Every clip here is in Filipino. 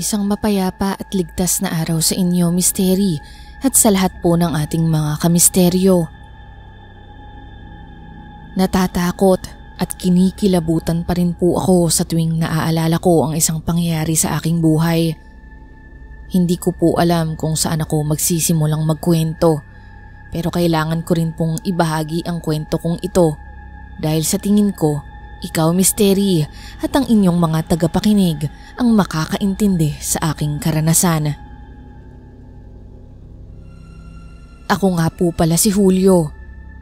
Isang mapayapa at ligtas na araw sa inyo, Misteri, at sa lahat po ng ating mga kamisteryo. Natatakot at kinikilabutan pa rin po ako sa tuwing naaalala ko ang isang pangyayari sa aking buhay. Hindi ko po alam kung saan ako magsisimulang magkwento, pero kailangan ko rin pong ibahagi ang kwento kong ito dahil sa tingin ko, ikaw, Misteri, at ang inyong mga tagapakinig ang makakaintindi sa aking karanasan. Ako nga po pala si Julio,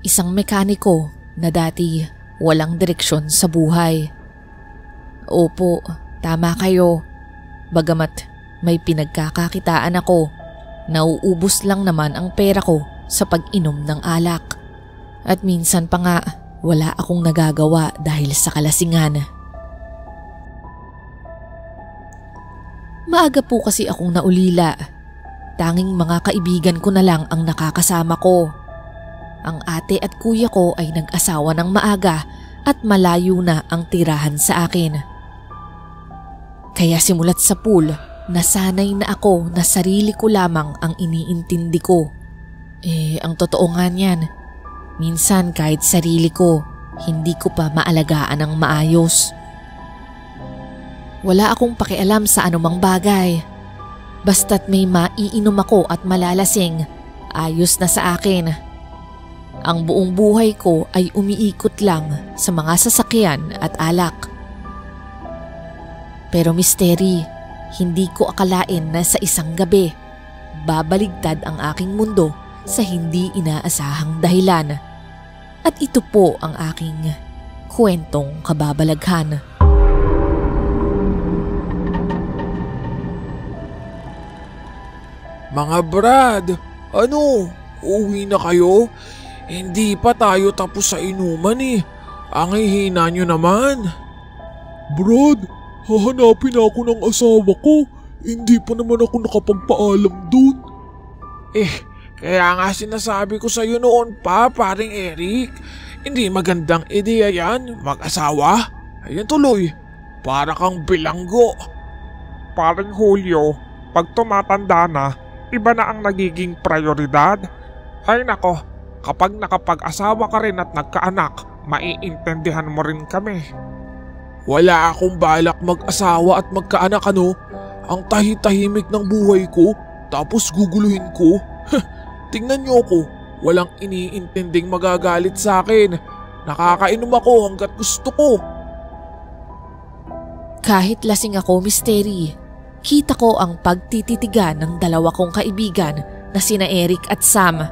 isang mekaniko na dati walang direksyon sa buhay. Opo, tama kayo. Bagamat may pinagkakakitaan ako, nauubos lang naman ang pera ko sa pag-inom ng alak. At minsan pa nga, wala akong nagagawa dahil sa kalasingan. Maaga po kasi akong naulila. Tanging mga kaibigan ko na lang ang nakakasama ko. Ang ate at kuya ko ay nag-asawa ng maaga at malayo na ang tirahan sa akin. Kaya simulat sa pool, nasanay na ako na sarili ko lamang ang iniintindi ko. Ang totoo nga niyan, minsan kahit sarili ko, hindi ko pa maalagaan ng maayos. Wala akong pakialam sa anumang bagay. Basta't may maiinom ako at malalasing, ayos na sa akin. Ang buong buhay ko ay umiikot lang sa mga sasakyan at alak. Pero Misteri, hindi ko akalain na sa isang gabi, babaligtad ang aking mundo sa hindi inaasahang dahilan. At ito po ang aking kwentong kababalaghan. Mga Brad, ano? Uwi na kayo? Hindi pa tayo tapos sa inuman eh. Ang hihina nyo naman. Brad, hahanapin ako ng asawa ko. Hindi pa naman ako nakapagpaalam dun. Kaya nga sinasabi ko sa'yo noon pa, paring Eric. Hindi magandang ideya yan, mag-asawa. Ayan tuloy, para kang bilanggo. Paring Julio, pag tumatanda na, iba na ang nagiging prioridad. Ay nako, kapag nakapag-asawa ka rin at nagkaanak, maiintindihan mo rin kami. Wala akong balak mag-asawa at magkaanak ano. Ang tahitahimik ng buhay ko, tapos guguluhin ko. Tingnan niyo ako, walang iniintinding magagalit sa akin. Nakakainom ako hanggat gusto ko. Kahit lasing ako, Misteri, kita ko ang pagtititigan ng dalawa kong kaibigan na sina Eric at Sam.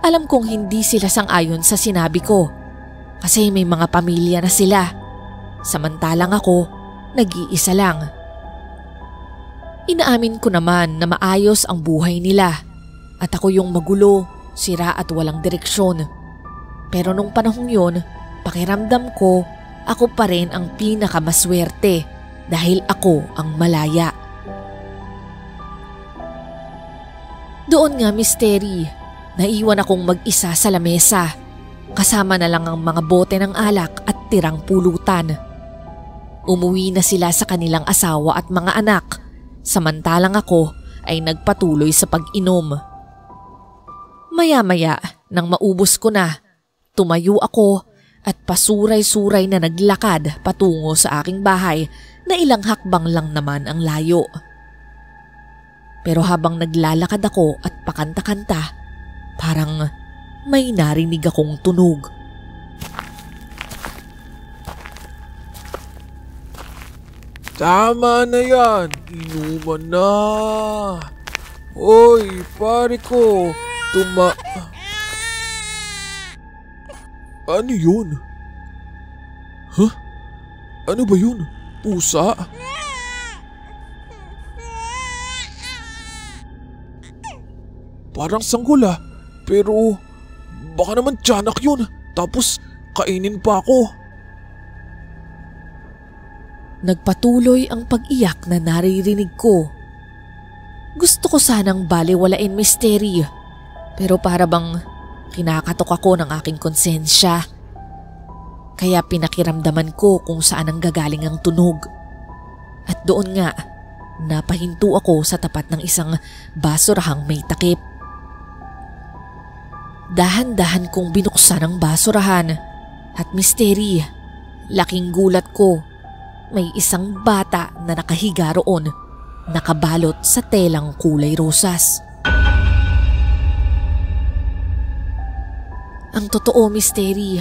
Alam kong hindi sila sang-ayon sa sinabi ko kasi may mga pamilya na sila. Samantalang ako, nag-iisa lang. Inaamin ko naman na maayos ang buhay nila. At ako yung magulo, sira at walang direksyon. Pero nung panahong yun, pakiramdam ko, ako pa rin ang pinakamaswerte dahil ako ang malaya. Doon nga, Misteri, naiwan akong mag-isa sa lamesa. Kasama na lang ang mga bote ng alak at tirang pulutan. Umuwi na sila sa kanilang asawa at mga anak, samantalang ako ay nagpatuloy sa pag-inom. Maya-maya, nang maubos ko na, tumayo ako at pasuray-suray na naglakad patungo sa aking bahay na ilang hakbang lang naman ang layo. Pero habang naglalakad ako at pakanta-kanta, parang may narinig akong tunog. Tama na yan, inuman na. Oy, pare ko. Ano yun? Huh? Ano ba yun? Pusa? Parang sanggol pero baka naman tiyanak yun. Tapos kainin pa ako. Nagpatuloy ang pag-iyak na naririnig ko. Gusto ko sanang balewalain Misteri, pero para bang kinakatok ako ng aking konsensya. Kaya pinakiramdaman ko kung saan ang gagaling ang tunog. At doon nga, napahinto ako sa tapat ng isang basurahang may takip. Dahan-dahan kong binuksan ang basurahan at Misteri, laking gulat ko. May isang bata na nakahiga roon, nakabalot sa telang kulay rosas. Ang totoo, Misteri,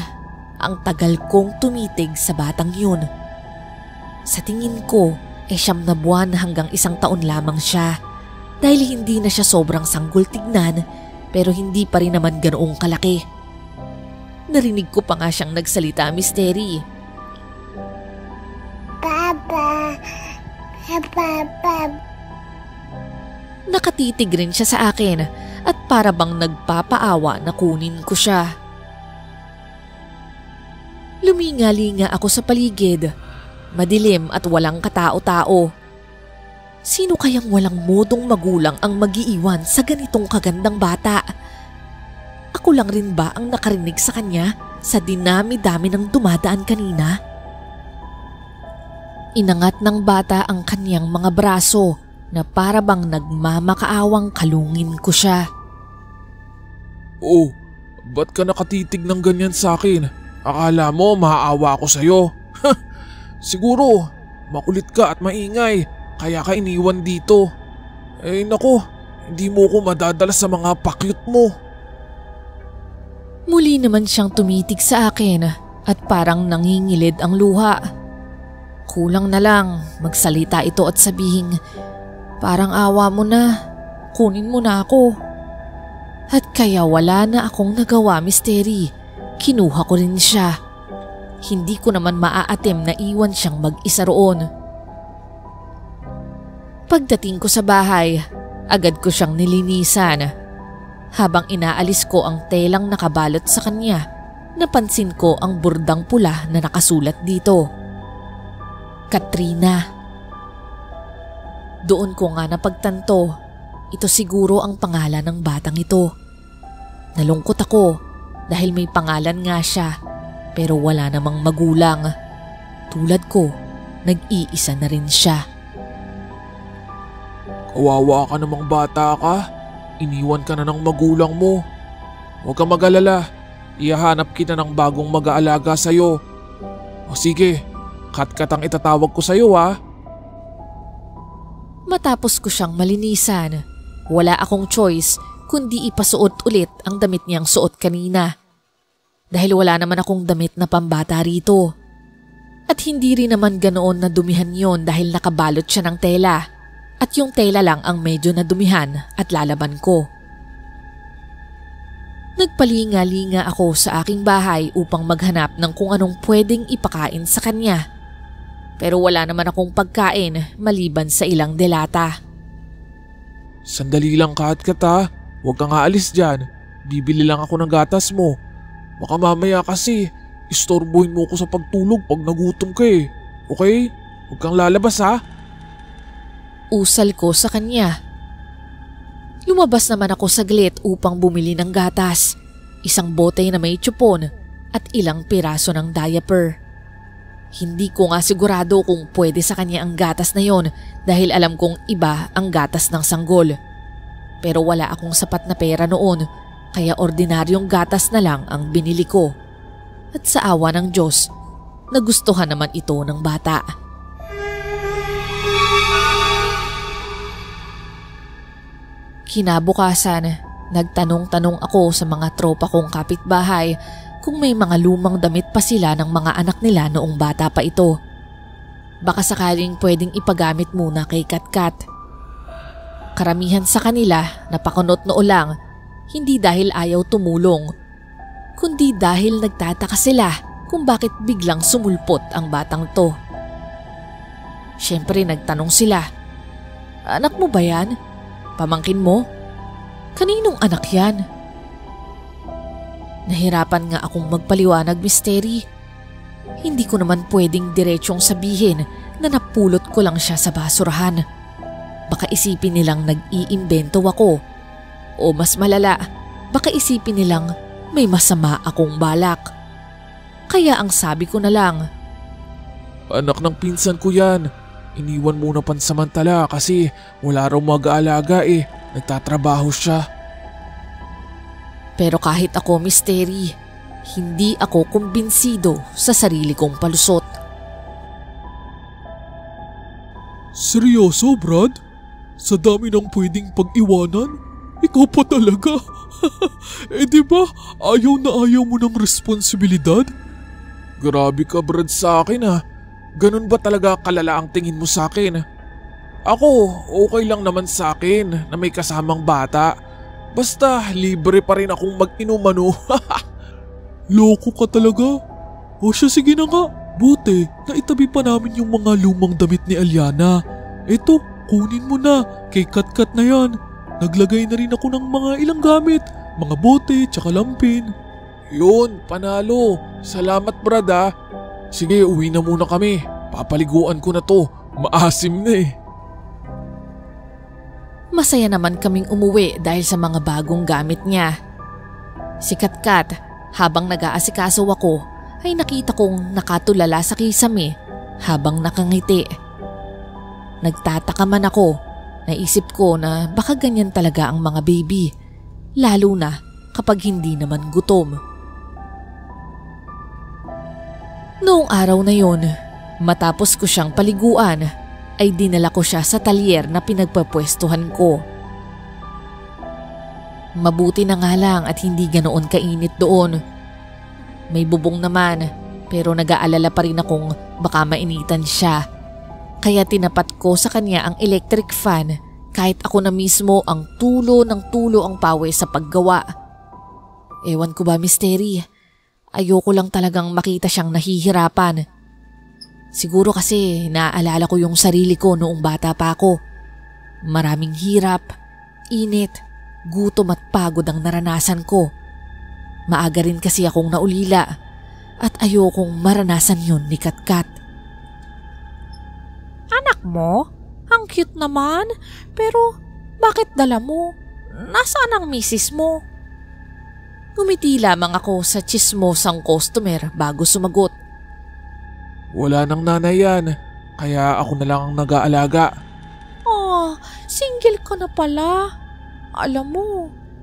ang tagal kong tumitig sa batang yun. Sa tingin ko, 9 na buwan hanggang 1 taon lamang siya dahil hindi na siya sobrang sanggol tignan pero hindi pa rin naman ganoong kalaki. Narinig ko pa nga siyang nagsalita, Misteri. Papa, Papa. Nakatitig rin siya sa akin at para bang nagpapaawa na kunin ko siya. Luminga-linga ako sa paligid. Madilim at walang katao-tao. Sino kayang walang modong magulang ang mag-iiwan sa ganitong kagandang bata? Ako lang rin ba ang nakarinig sa kanya sa dinami-dami ng dumadaan kanina? Inangat ng bata ang kanyang mga braso na para bang nagmamakaawang kalungin ko siya. Oh, ba't ka nakatitig ng ganyan sa akin? Akala mo maaawa ako sa'yo? Siguro, makulit ka at maingay kaya ka iniwan dito. Eh naku, hindi mo ko madadala sa mga pakyut mo. Muli naman siyang tumitig sa akin at parang nangingilid ang luha. Kulang na lang magsalita ito at sabihin, parang awa mo na, kunin mo na ako. At kaya wala na akong nagawa, Misteri. Kinuha ko rin siya. Hindi ko naman maaatim na iwan siyang mag-isa roon. Pagdating ko sa bahay, agad ko siyang nilinisan. Habang inaalis ko ang telang nakabalot sa kanya, napansin ko ang burdang pula na nakasulat dito. Katrina. Doon ko nga napagtanto, ito siguro ang pangalan ng batang ito. Nalungkot ako dahil may pangalan nga siya pero wala namang magulang. Tulad ko, nag-iisa na rin siya. Kawawa ka namang bata ka. Iniwan ka na ng magulang mo. Huwag kang mag-alala. Ihahanap kita ng bagong mag-aalaga sa'yo. O sige, Kat-kat ang itatawag ko sa'yo ha. Matapos ko siyang malinisan, wala akong choice kundi ipasuot ulit ang damit niyang suot kanina. Dahil wala naman akong damit na pambata rito. At hindi rin naman ganoon na dumihan yon dahil nakabalot siya ng tela. At yung tela lang ang medyo nadumihan at lalaban ko. Nagpalinga-linga ako sa aking bahay upang maghanap ng kung anong pwedeng ipakain sa kanya. Pero wala naman akong pagkain maliban sa ilang delata. Sandali lang Kat-kat ha. Huwag kang aalis dyan. Bibili lang ako ng gatas mo. Baka mamaya kasi istorbohin mo ko sa pagtulog pag nagutom ka eh. Okay? Huwag kang lalabas ha. Usal ko sa kanya. Lumabas naman ako saglit upang bumili ng gatas. Isang bote na may tsupon at ilang piraso ng diaper. Hindi ko nga sigurado kung pwede sa kanya ang gatas na yon dahil alam kong iba ang gatas ng sanggol. Pero wala akong sapat na pera noon kaya ordinaryong gatas na lang ang binili ko. At sa awa ng Diyos, nagustuhan naman ito ng bata. Kinabukasan, nagtanong-tanong ako sa mga tropa kong kapitbahay kung may mga lumang damit pa sila ng mga anak nila noong bata pa ito. Baka sakaling pwedeng ipagamit muna kay Kat-kat. Karamihan sa kanila napakunot noo lang, hindi dahil ayaw tumulong, kundi dahil nagtataka sila kung bakit biglang sumulpot ang batang to. Siyempre nagtanong sila, "Anak mo ba yan? Pamangkin mo? Kaninong anak yan?" Nahirapan nga akong magpaliwanag, Misteri. Hindi ko naman pwedeng diretsyong sabihin na napulot ko lang siya sa basurahan. Baka isipin nilang nag-iimbento ako. O mas malala, baka isipin nilang may masama akong balak. Kaya ang sabi ko na lang, Anak ng pinsan ko yan. Iniwan muna pansamantala kasi wala raw mag-aalaga eh. Nagtatrabaho siya. Pero kahit ako, Misteri, hindi ako kumbinsido sa sarili kong palusot. Seryoso, Brad? Sa dami ng pwedeng pag-iwanan? Ikaw pa talaga? Di ba ayaw na ayaw mo ng responsibilidad? Grabe ka, Brad, sa akin ah. Ganun ba talaga kalala ang tingin mo sa akin? Ako, okay lang naman sa akin na may kasamang bata. Basta libre pa rin akong mag-inom ano. Loko ka talaga. O siya, sige na nga. Buti, naitabi pa namin yung mga lumang damit ni Aliana. Eto, kunin mo na. Kay Katkat na yan. Naglagay na rin ako ng mga ilang gamit. Mga bote, tsaka lampin. Yun, panalo. Salamat, Brad ah. Sige, uwi na muna kami. Papaliguan ko na to. Maasim na eh. Masaya naman kaming umuwi dahil sa mga bagong gamit niya. Si Katkat, habang nag-aasikaso ako, ay nakita kong nakatulala sa kisame habang nakangiti. Nagtataka man ako. Naisip ko na baka ganyan talaga ang mga baby, lalo na kapag hindi naman gutom. Noong araw na yon, matapos ko siyang paliguan, ay dinala ko siya sa talyer na pinagpapwestuhan ko. Mabuti na nga lang at hindi ganoon kainit doon. May bubong naman, pero nag-aalala pa rin akong baka mainitan siya. Kaya tinapat ko sa kanya ang electric fan kahit ako na mismo ang tulo ng tulo ang pawis sa paggawa. Ewan ko ba, Misteri, ayoko lang talagang makita siyang nahihirapan. Siguro kasi naaalala ko yung sarili ko noong bata pa ako. Maraming hirap, init, gutom at pagod ang naranasan ko. Maaga rin kasi akong naulila at ayokong maranasan yun ni Katkat. Anak mo? Ang cute naman. Pero bakit dala mo? Nasaan ang misis mo? Ngumiti lamang ako sa tsismosang customer bago sumagot. Wala nang nanay yan. Kaya ako na lang ang nag-aalaga. Single ka na pala. Alam mo,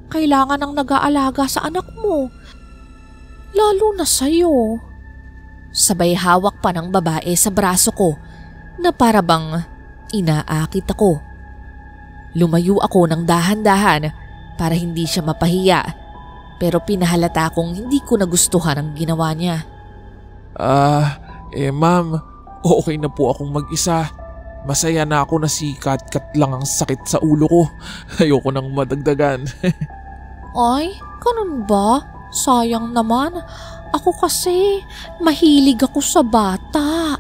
kailangan ng nag-aalaga sa anak mo. Lalo na sa'yo. Sabay hawak pa ng babae sa braso ko na para bang inaakit ako. Lumayo ako ng dahan-dahan para hindi siya mapahiya, pero pinahalata kong hindi ko nagustuhan ang ginawa niya. Ma'am, okay na po akong mag-isa. Masaya na ako na si Katkat lang ang sakit sa ulo ko. Ayoko nang madagdagan. Ay, ganun ba? Sayang naman. Ako kasi, mahilig ako sa bata.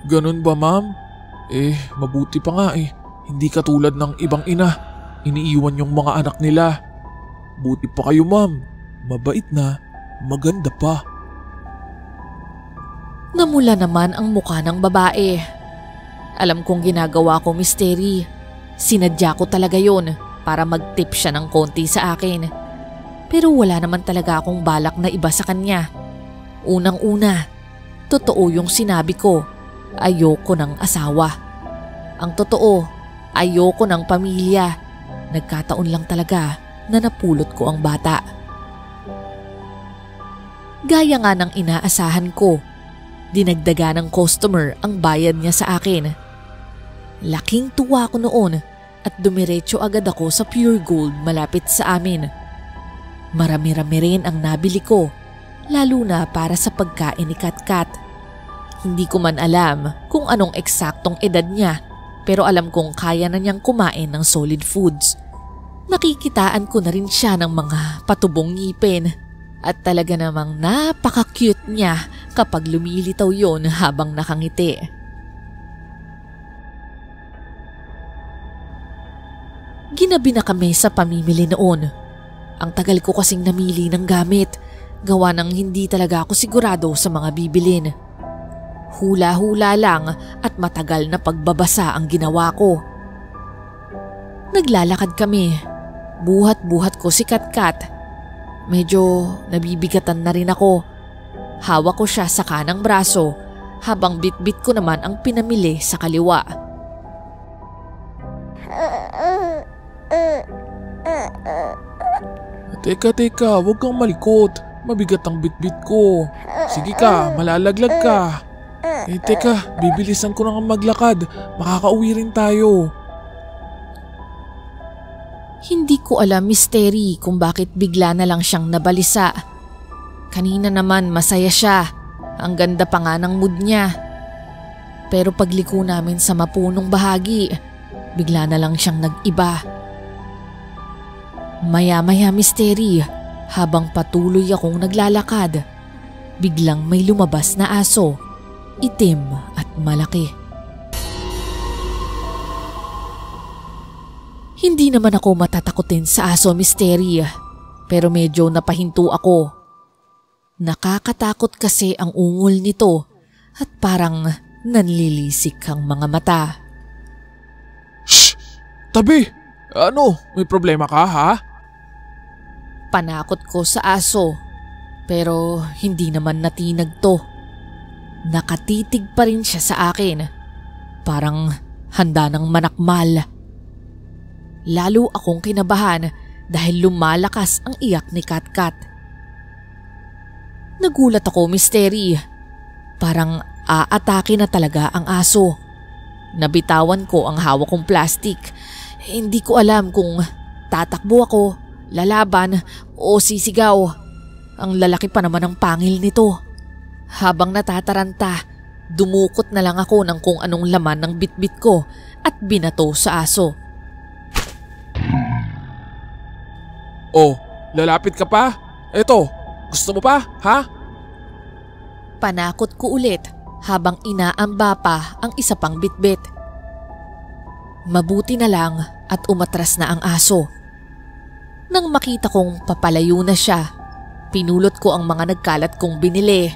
Ganun ba, ma'am? Mabuti pa nga eh. Hindi katulad ng ibang ina. Iniiwan yung mga anak nila. Buti pa kayo, ma'am. Mabait na, maganda pa. Namula naman ang mukha ng babae. Alam kong ginagawa ko, Misteri. Sinadya ko talaga yon para mag-tip siya ng konti sa akin. Pero wala naman talaga akong balak na iba sa kanya. Unang-una, totoo yung sinabi ko. Ayoko ng asawa. Ang totoo, ayoko ng pamilya. Nagkataon lang talaga na napulot ko ang bata. Gaya nga ng inaasahan ko, dinagdaga ng customer ang bayad niya sa akin. Laking tuwa ko noon at dumiretso agad ako sa Pure Gold malapit sa amin. Marami-rami rin ang nabili ko, lalo na para sa pagkain ni Katkat. Hindi ko man alam kung anong eksaktong edad niya, pero alam kong kaya na niyang kumain ng solid foods. Nakikitaan ko na rin siya ng mga patubong ngipin at talaga namang napaka-cute niya kapag lumilitaw yon habang nakangiti. Ginabi na kami sa pamimili noon. Ang tagal ko kasing namili ng gamit, gawa ng hindi talaga ako sigurado sa mga bibilin. Hula-hula lang at matagal na pagbabasa ang ginawa ko. Naglalakad kami. Buhat-buhat ko si Katkat. Medyo nabibigatan na rin ako. Hawak ko siya sa kanang braso habang bitbit ko naman ang pinamili sa kaliwa. Teka, huwag kang malikot. Mabigat ang bitbit ko. Sige ka, malalaglag ka. Teka, bibilisan ko na maglakad. Makakauwi rin tayo. Hindi ko alam, Misteri, kung bakit bigla na lang siyang nabalisa. Kanina naman masaya siya. Ang ganda pa nga ng mood niya. Pero pagliko namin sa mapunong bahagi, bigla na lang siyang nag-iba. Maya-maya, Misteri, habang patuloy akong naglalakad, biglang may lumabas na aso, itim at malaki. Hindi naman ako matatakotin sa aso, Misteri, pero medyo napahinto ako. Nakakatakot kasi ang ungol nito at parang nanlilisik ang mga mata. Shh! Tabi! Ano? May problema ka, ha? Panakot ko sa aso, pero hindi naman natinag to. Nakatitig pa rin siya sa akin, parang handa ng manakmal. Lalo akong kinabahan dahil lumalakas ang iyak ni Katkat. Nagulat ako, Misteri. Parang aatake na talaga ang aso. Nabitawan ko ang hawak kong plastik. Hindi ko alam kung tatakbo ako, lalaban o sisigaw. Ang lalaki pa naman ang pangil nito. Habang natataranta, dumukot na lang ako ng kung anong laman ng bitbit ko at binato sa aso. Oh, lalapit ka pa? Eto, gusto mo pa, ha? Panakot ko ulit habang inaamba pa ang isa pang bitbit. Mabuti na lang at umatras na ang aso. Nang makita kong papalayo na siya, pinulot ko ang mga nagkalat kong binili.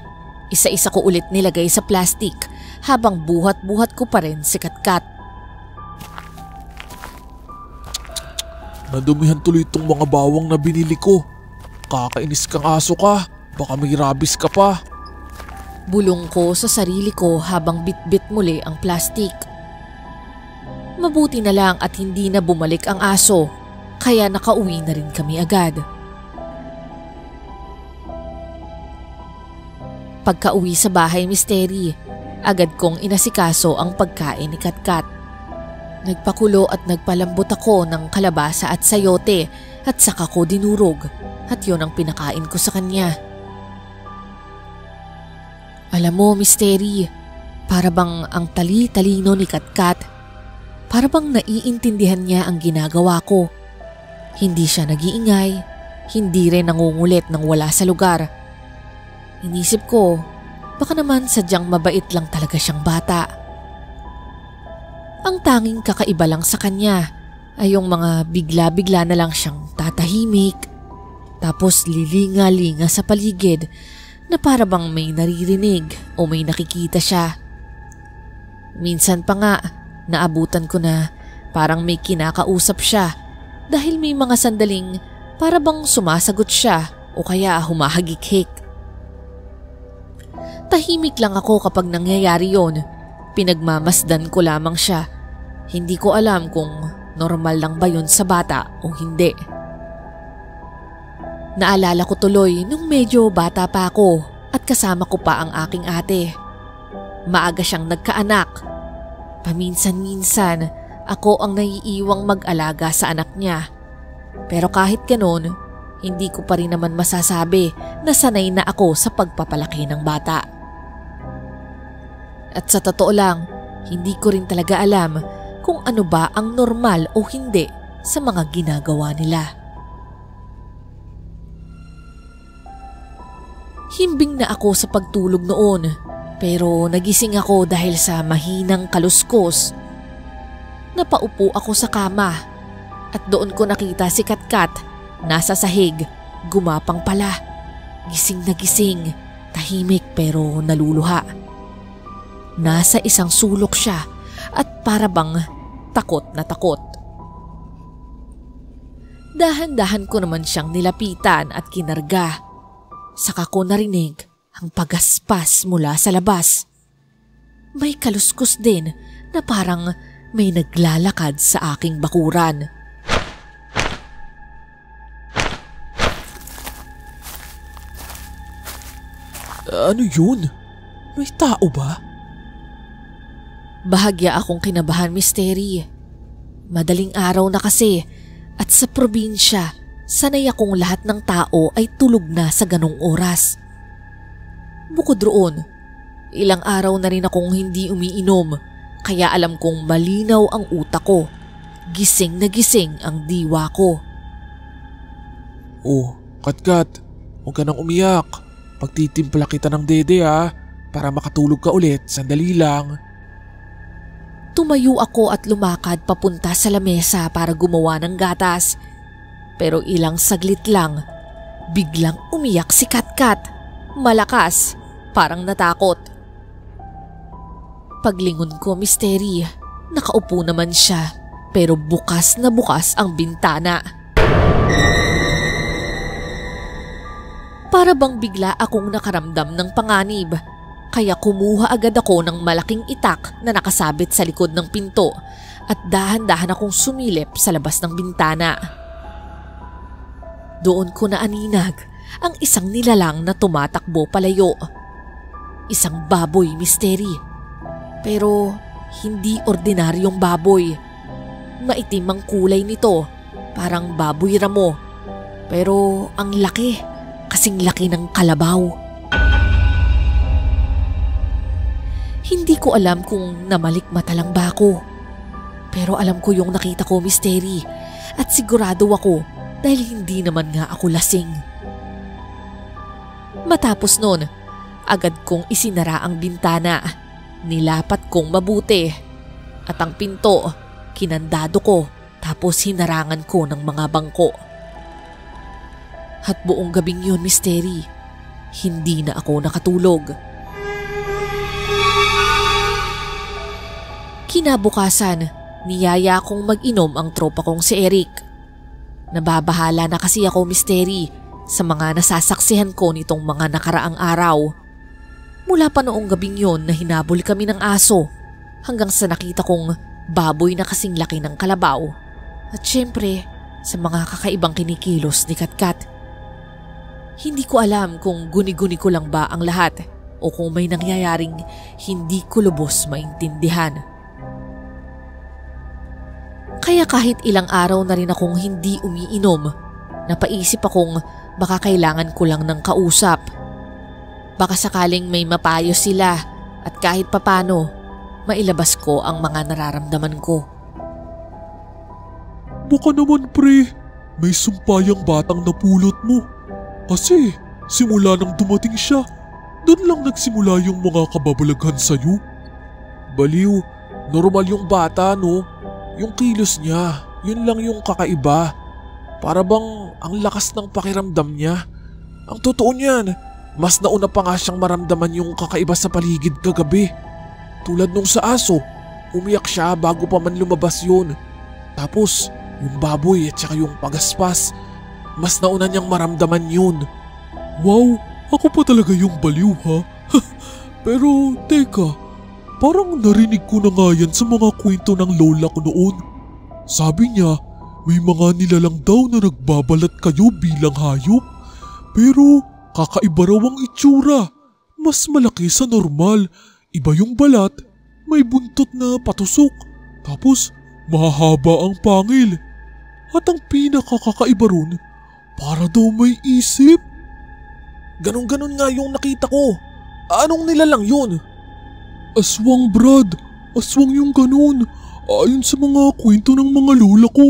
Isa-isa ko ulit nilagay sa plastik habang buhat-buhat ko pa rin si Katkat. Nadumihan tuloy itong mga bawang na binili ko. Kakainis kang aso ka. Baka may rabies ka pa. Bulong ko sa sarili ko habang bitbit muli ang plastik. Mabuti na lang at hindi na bumalik ang aso, kaya nakauwi na rin kami agad. Pagka-uwi sa bahay, Misteri, agad kong inasikaso ang pagkain ni Katkat. Nagpakulo at nagpalambot ako ng kalabasa at sayote at saka ko dinurog at yun ang pinakain ko sa kanya. Alam mo, Misteri, para bang ang tali-talino ni Katkat, para bang naiintindihan niya ang ginagawa ko. Hindi siya nag-iingay, hindi rin nangungulit nang wala sa lugar. Inisip ko, baka naman sadyang mabait lang talaga siyang bata. Ang tanging kakaiba lang sa kanya ay yung mga bigla-bigla na lang siyang tatahimik, tapos lilinga-linga sa paligid na para bang may naririnig o may nakikita siya. Minsan pa nga, naabutan ko na parang may kinakausap siya dahil may mga sandaling para bang sumasagot siya o kaya humahagik-hik. Tahimik lang ako kapag nangyayari yon. Pinagmamasdan ko lamang siya. Hindi ko alam kung normal lang ba yun sa bata o hindi. Naalala ko tuloy nung medyo bata pa ako at kasama ko pa ang aking ate. Maaga siyang nagkaanak. Paminsan-minsan ako ang naiiwang mag-alaga sa anak niya. Pero kahit ganoon, hindi ko pa rin naman masasabi na sanay na ako sa pagpapalaki ng bata. At sa totoo lang, hindi ko rin talaga alam kung ano ba ang normal o hindi sa mga ginagawa nila. Himbing na ako sa pagtulog noon, pero nagising ako dahil sa mahinang kaluskos. Napaupo ako sa kama at doon ko nakita si Katkat Nasa sahig, gumapang pala. Gising na gising, tahimik pero naluluha. Nasa isang sulok siya at para bang takot na takot. Dahan-dahan ko naman siyang nilapitan at kinarga. Saka ko narinig ang pagaspas mula sa labas. May kaluskos din na parang may naglalakad sa aking bakuran. Ano yun? May tao ba? Bahagya akong kinabahan, Misteri. Madaling araw na kasi at sa probinsya, sanay akong lahat ng tao ay tulog na sa ganong oras. Bukod roon, ilang araw na rin akong hindi umiinom kaya alam kong malinaw ang utak ko. Gising na gising ang diwa ko. Oh, Katkat, huwag ka nang umiyak. Pagtitimpla kita ng dede para makatulog ka ulit, sandali lang. Tumayo ako at lumakad papunta sa lamesa para gumawa ng gatas. Pero ilang saglit lang, biglang umiyak si Katkat. Malakas, parang natakot. Paglingon ko, Misteri, nakaupo naman siya pero bukas na bukas ang bintana. Para bang bigla akong nakaramdam ng panganib. Kaya kumuha agad ako ng malaking itak na nakasabit sa likod ng pinto at dahan-dahan akong sumilip sa labas ng bintana. Doon ko naaninag ang isang nilalang na tumatakbo palayo. Isang baboy, Misteri. Pero hindi ordinaryong baboy. Maitim ang kulay nito, parang baboy ramo. Pero ang laki, kasing laki ng kalabaw. Hindi ko alam kung namalikmata lang ba ako. Pero alam ko yung nakita ko, Misteri. At sigurado ako dahil hindi naman nga ako lasing. Matapos nun, agad kong isinara ang bintana. Nilapat kong mabuti. At ang pinto, kinandado ko tapos hinarangan ko ng mga bangko. At buong gabing yun, Misteri, hindi na ako nakatulog. Kinabukasan, niyaya kong mag-inom ang tropa kong si Eric. Nababahala na kasi ako, Misteri, sa mga nasasaksihan ko nitong mga nakaraang araw. Mula pa noong gabing yon na hinabol kami ng aso hanggang sa nakita kong baboy na kasing laki ng kalabaw. At syempre, sa mga kakaibang kinikilos ni Katkat. Hindi ko alam kung guni-guni ko lang ba ang lahat o kung may nangyayaring hindi ko lubos maintindihan. Kaya kahit ilang araw na rin akong hindi umiinom, napaisip akong baka kailangan ko lang ng kausap. Baka sakaling may mapayo sila at kahit papano, mailabas ko ang mga nararamdaman ko. Baka naman pre, may sumpayang batang napulot mo. Kasi simula nang dumating siya, doon lang nagsimula yung mga kababalaghan sa'yo. Baliw, normal yung bata no? Yung kilos niya, yun lang yung kakaiba. Para bang ang lakas ng pakiramdam niya. Ang totoo niyan, mas nauna pa nga siyang maramdaman yung kakaiba sa paligid kagabi. Tulad nung sa aso, umiyak siya bago pa man lumabas yun. Tapos, yung baboy at saka yung pagaspas, mas nauna niyang maramdaman yun. Wow, ako pa talaga yung baliw ha? Pero teka, parang narinig ko na nga yan sa mga kwento ng lola ko noon. Sabi niya, may mga nilalang daw na nagbabalat kayo bilang hayop. Pero kakaiba raw ang itsura. Mas malaki sa normal. Iba yung balat, may buntot na patusok. Tapos mahahaba ang pangil. At ang pinakakakaiba ron, para daw may isip. Ganon-ganon nga yung nakita ko. Anong nilalang yun? Aswang Brad, aswang yung ganun. Ayon sa mga kwento ng mga lola ko.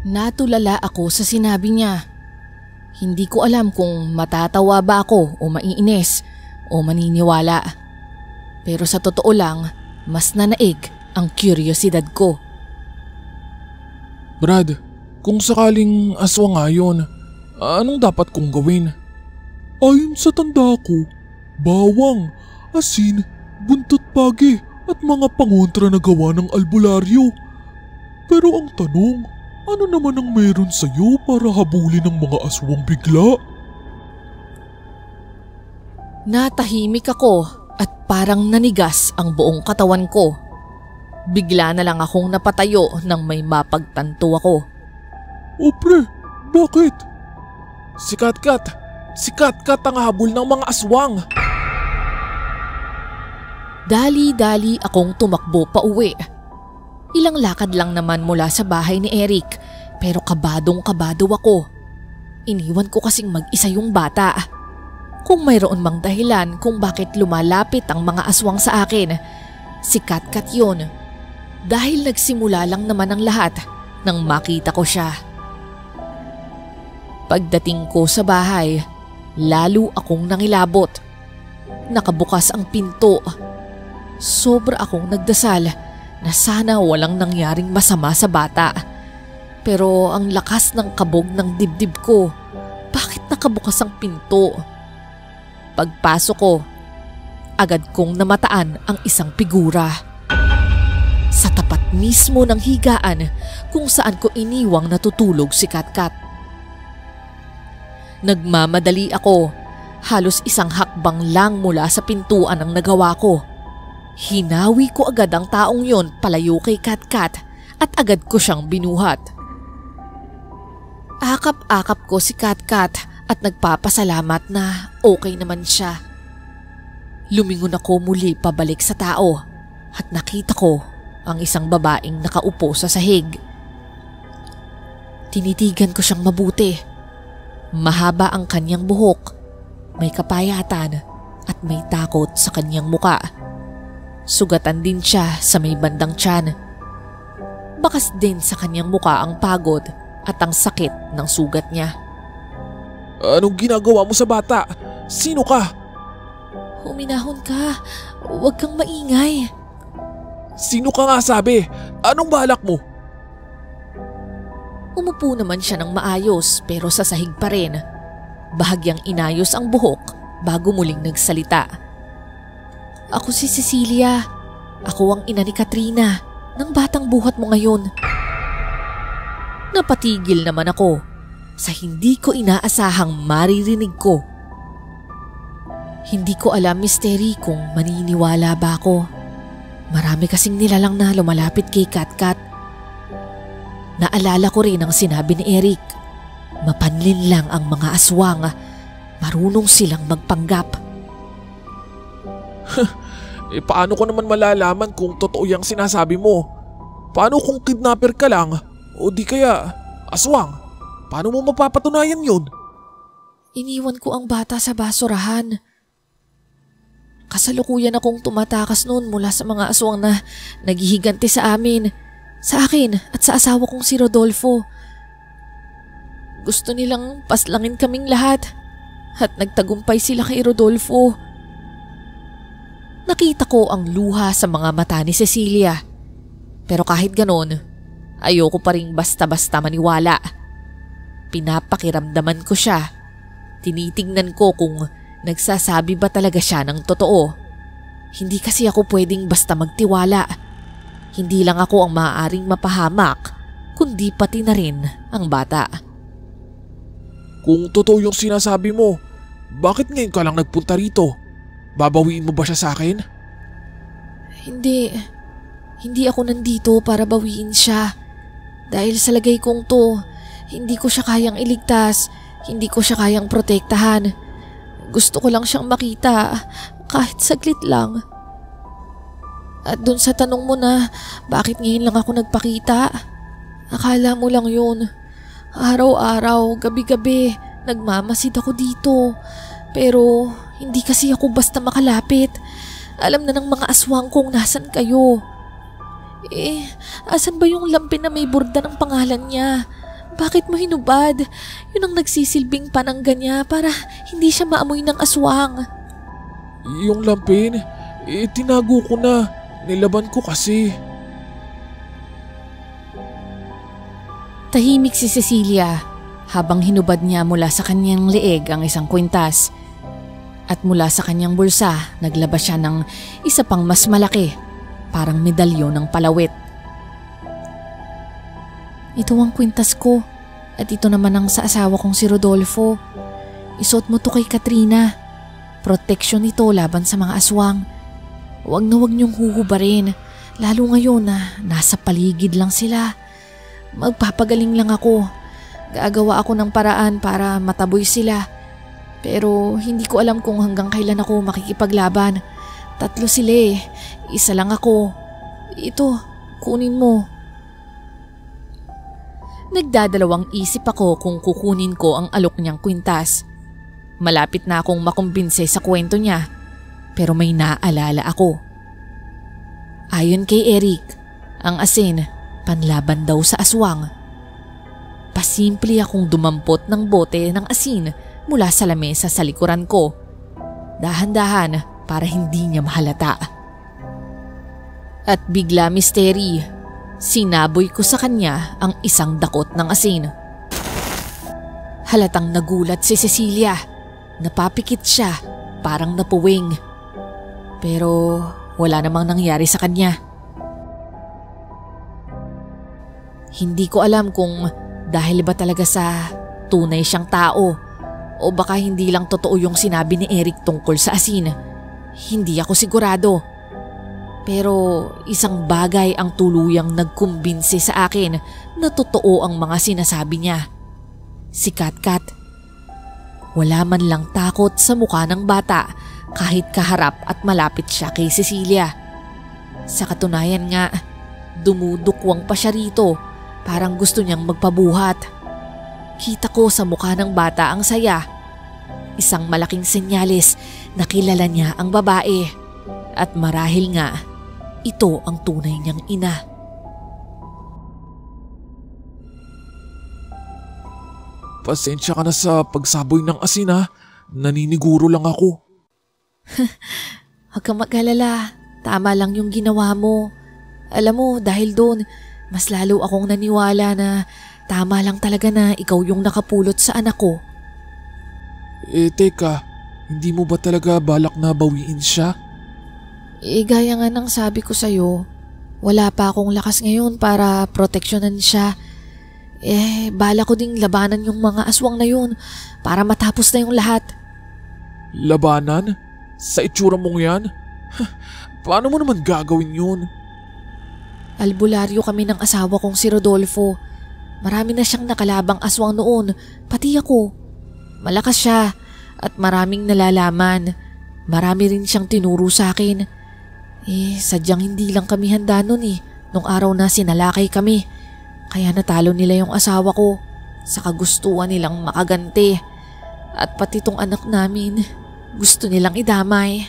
Natulala ako sa sinabi niya. Hindi ko alam kung matatawa ba ako o maiinis o maniniwala. Pero sa totoo lang, mas nanaig ang kuryosidad ko. Brad, kung sakaling aswang nga yun, anong dapat kong gawin? Ayon sa tanda ko, bawang, asin, buntot pagi at mga pangontra na gawa ng albularyo. Pero ang tanong, ano naman ang meron sa'yo para habulin ng mga aswang bigla? Natahimik ako at parang nanigas ang buong katawan ko. Bigla na lang akong napatayo nang may mapagtanto ako. O pre, bakit? Si Katkat ang habol ng mga aswang. Dali-dali akong tumakbo pa uwi. Ilang lakad lang naman mula sa bahay ni Eric pero kabadong-kabado ako. Iniwan ko kasing mag-isa yung bata. Kung mayroon mang dahilan kung bakit lumalapit ang mga aswang sa akin, si Katkat yun. Dahil nagsimula lang naman ang lahat nang makita ko siya. Pagdating ko sa bahay, lalo akong nangilabot. Nakabukas ang pinto. Sobra akong nagdasal na sana walang nangyaring masama sa bata. Pero ang lakas ng kabog ng dibdib ko, bakit nakabukas ang pinto? Pagpasok ko, agad kong namataan ang isang figura. Sa tapat mismo ng higaan kung saan ko iniwang natutulog si Katkat. Nagmamadali ako, halos isang hakbang lang mula sa pintuan ang nagawa ko. Hinawi ko agad ang taong yon palayo kay Katkat at agad ko siyang binuhat. Akap-akap ko si Katkat at nagpapasalamat na okay naman siya. Lumingon ako muli pabalik sa tao at nakita ko ang isang babaeng nakaupo sa sahig. Tinitigan ko siyang mabuti. Mahaba ang kanyang buhok, may kapayatan at may takot sa kanyang muka. Sugatan din siya sa may bandang tiyan. Bakas din sa kanyang muka ang pagod at ang sakit ng sugat niya. Anong ginagawa mo sa bata? Sino ka? Huminahon ka, huwag kang maingay. Sino ka nga sabi? Anong balak mo? Umupo naman siya ng maayos pero sa sahig pa rin. Bahagyang inayos ang buhok bago muling nagsalita. Ako si Cecilia. Ako ang ina ni Katrina, ng batang buhat mo ngayon. Napatigil naman ako sa hindi ko inaasahang maririnig ko. Hindi ko alam, Misteri, kung maniniwala ba ako. Marami kasing nilalang na lumalapit kay Katkat. Naalala ko rin ang sinabi ni Eric. Mapanlin lang ang mga aswang. Marunong silang magpanggap. Paano ko naman malalaman kung totoo yung sinasabi mo? Paano kung kidnapper ka lang? O di kaya aswang? Paano mo mapapatunayan yun? Iniwan ko ang bata sa basurahan. Kasalukuyan akong tumatakas noon mula sa mga aswang na naghihiganti sa amin, sa akin at sa asawa kong si Rodolfo. Gusto nilang paslangin kaming lahat at nagtagumpay sila kay Rodolfo. Nakita ko ang luha sa mga mata ni Cecilia. Pero kahit ganon, ayoko pa rin basta-basta maniwala. Pinapakiramdaman ko siya. Tinitingnan ko kung nagsasabi ba talaga siya ng totoo. Hindi kasi ako pwedeng basta magtiwala. Hindi lang ako ang maaaring mapahamak, kundi pati na rin ang bata. Kung totoo yung sinasabi mo, bakit ngayon ka lang nagpunta rito? Babawiin mo ba siya sa akin? Hindi ako nandito para bawiin siya. Dahil sa lagay kong to, hindi ko siya kayang iligtas, hindi ko siya kayang protektahan. Gusto ko lang siyang makita, kahit saglit lang. At dun sa tanong mo na bakit ngayon lang ako nagpakita, akala mo lang yun. Araw-araw, gabi-gabi, nagmamasid ako dito. Pero hindi kasi ako basta makalapit. Alam na ng mga aswang kung nasan kayo. Asan ba yung lampin na may burda ng pangalan niya? Bakit mo hinubad? Yun ang nagsisilbing panangga niya para hindi siya maamoy ng aswang. Yung lampin, tinago ko na. Nilaban ko kasi. Tahimik si Cecilia habang hinubad niya mula sa kanyang leeg ang isang kwintas. At mula sa kanyang bulsa, naglabas siya ng isa pang mas malaki, parang medalyon ng palawit. Ito ang kwintas ko at ito naman ang sa asawa kong si Rodolfo. Isuot mo to kay Katrina. Proteksyon ito laban sa mga aswang. Huwag na huwag niyong huhubarin, lalo ngayon na nasa paligid lang sila. Magpapagaling lang ako. Gagawa ako ng paraan para mataboy sila. Pero hindi ko alam kung hanggang kailan ako makikipaglaban. 3 sila eh. Isa lang ako. Ito, kunin mo. Nagdadalawang isip ako kung kukunin ko ang alok niyang kwintas. Malapit na akong makumbinse sa kwento niya. Pero may naalala ako. Ayon kay Eric, ang asin, panlaban daw sa aswang. Pasimple akong dumampot ng bote ng asin mula sa lamesa sa likuran ko. Dahan-dahan para hindi niya mahalata. At bigla misteri, sinaboy ko sa kanya ang isang dakot ng asin. Halatang nagulat si Cecilia. Napapikit siya, parang napuwing. Pero wala namang nangyari sa kanya. Hindi ko alam kung dahil ba talaga sa tunay siyang tao o baka hindi lang totoo yung sinabi ni Eric tungkol sa asin. Hindi ako sigurado. Pero isang bagay ang tuluyang nagkumbinsi sa akin na totoo ang mga sinasabi niya. Si Katkat. Wala man lang takot sa mukha ng bata kahit kaharap at malapit siya kay Cecilia. Sa katunayan nga, dumudukwang pa siya rito, parang gusto niyang magpabuhat. Kita ko sa mukha ng bata ang saya. Isang malaking senyales na kilala niya ang babae. At marahil nga, ito ang tunay niyang ina. Pasensya ka na sa pagsaboy ng asin ha. Naniniguro lang ako. Huwag kang mag-alala. Tama lang yung ginawa mo. Alam mo, dahil doon, mas lalo akong naniwala na tama lang talaga na ikaw yung nakapulot sa anak ko. Teka, hindi mo ba talaga balak na bawiin siya? Gaya nga ng sabi ko sa'yo, wala pa akong lakas ngayon para proteksyonan siya. Bala ko ding labanan yung mga aswang na yun para matapos na yung lahat. Labanan? Sa itsura mong yan? Paano mo naman gagawin yun? Albularyo kami ng asawa kong si Rodolfo. Marami na siyang nakalabang aswang noon, pati ako. Malakas siya at maraming nalalaman. Marami rin siyang tinuro sa akin. Sadyang hindi lang kami handa noon nung araw na sinalakay kami. Kaya natalo nila yung asawa ko sa kagustuhan nilang makaganti. At pati tong anak namin, gusto nilang idamay.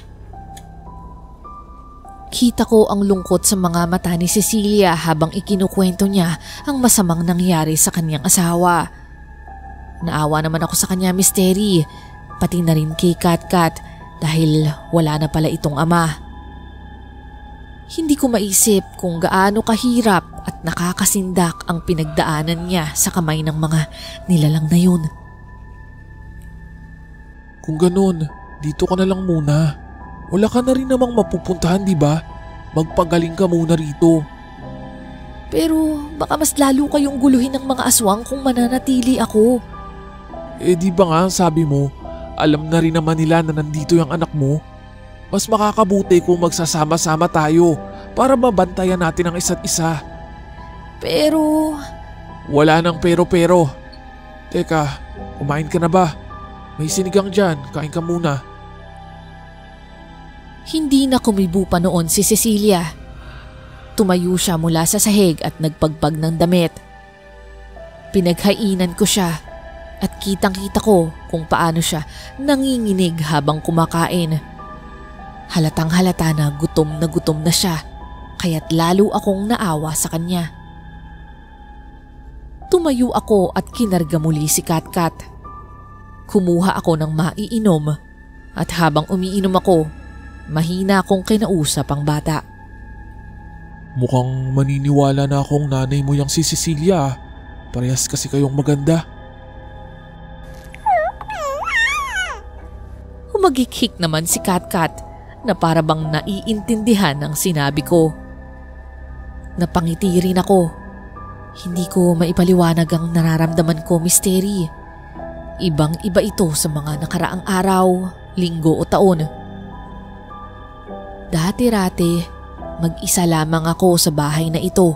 Kita ko ang lungkot sa mga mata ni Cecilia habang ikinukwento niya ang masamang nangyari sa kanyang asawa. Naawa naman ako sa kanya, Misteri, pati na rin kay Katkat dahil wala na pala itong ama. Hindi ko maisip kung gaano kahirap at nakakasindak ang pinagdaanan niya sa kamay ng mga nilalang na yun. Kung ganun, dito ka na lang muna. Wala ka na rin namang mapupuntahan, di ba? Magpagaling ka muna rito. Pero baka mas lalo kayong guluhin ng mga aswang kung mananatili ako. Di ba nga sabi mo, alam na rin naman nila na nandito yung anak mo? Mas makakabuti kung magsasama-sama tayo para mabantayan natin ang isa't isa. Pero... Wala nang pero-pero. Teka, kumain ka na ba? May sinigang dyan, kain ka muna. Hindi na kumibo pa noon si Cecilia. Tumayo siya mula sa sahig at nagpagpag ng damit. Pinaghainan ko siya at kitang-kita ko kung paano siya nanginginig habang kumakain. Halatang halata na gutom na siya, kaya't lalo akong naawa sa kanya. Tumayo ako at kinarga muli si Katkat. Kumuha ako ng maiinom at habang umiinom ako, mahina akong kinausap ang bata. Mukhang maniniwala na akong nanay mo yang si Cecilia. Parehas kasi kayong maganda. Humagikhik naman si Katkat na para bang naiintindihan ang sinabi ko. Napangiti rin ako. Hindi ko maipaliwanag ang nararamdaman ko, Misteri. Ibang-iba ito sa mga nakaraang araw, linggo o taon. Dati-rati, mag-isa lamang ako sa bahay na ito,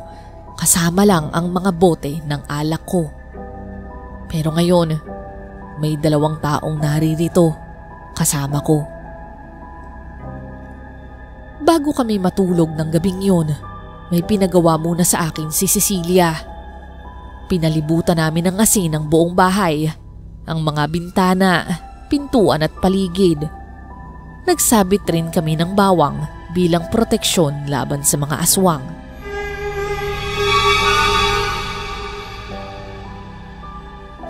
kasama lang ang mga bote ng alak ko. Pero ngayon, may 2 taong naririto kasama ko. Bago kami matulog ng gabing yun, may pinagawa muna sa akin si Cecilia. Pinalibutan namin ng asin ang buong bahay, ang mga bintana, pintuan at paligid. Nagsabit rin kami ng bawang bilang proteksyon laban sa mga aswang.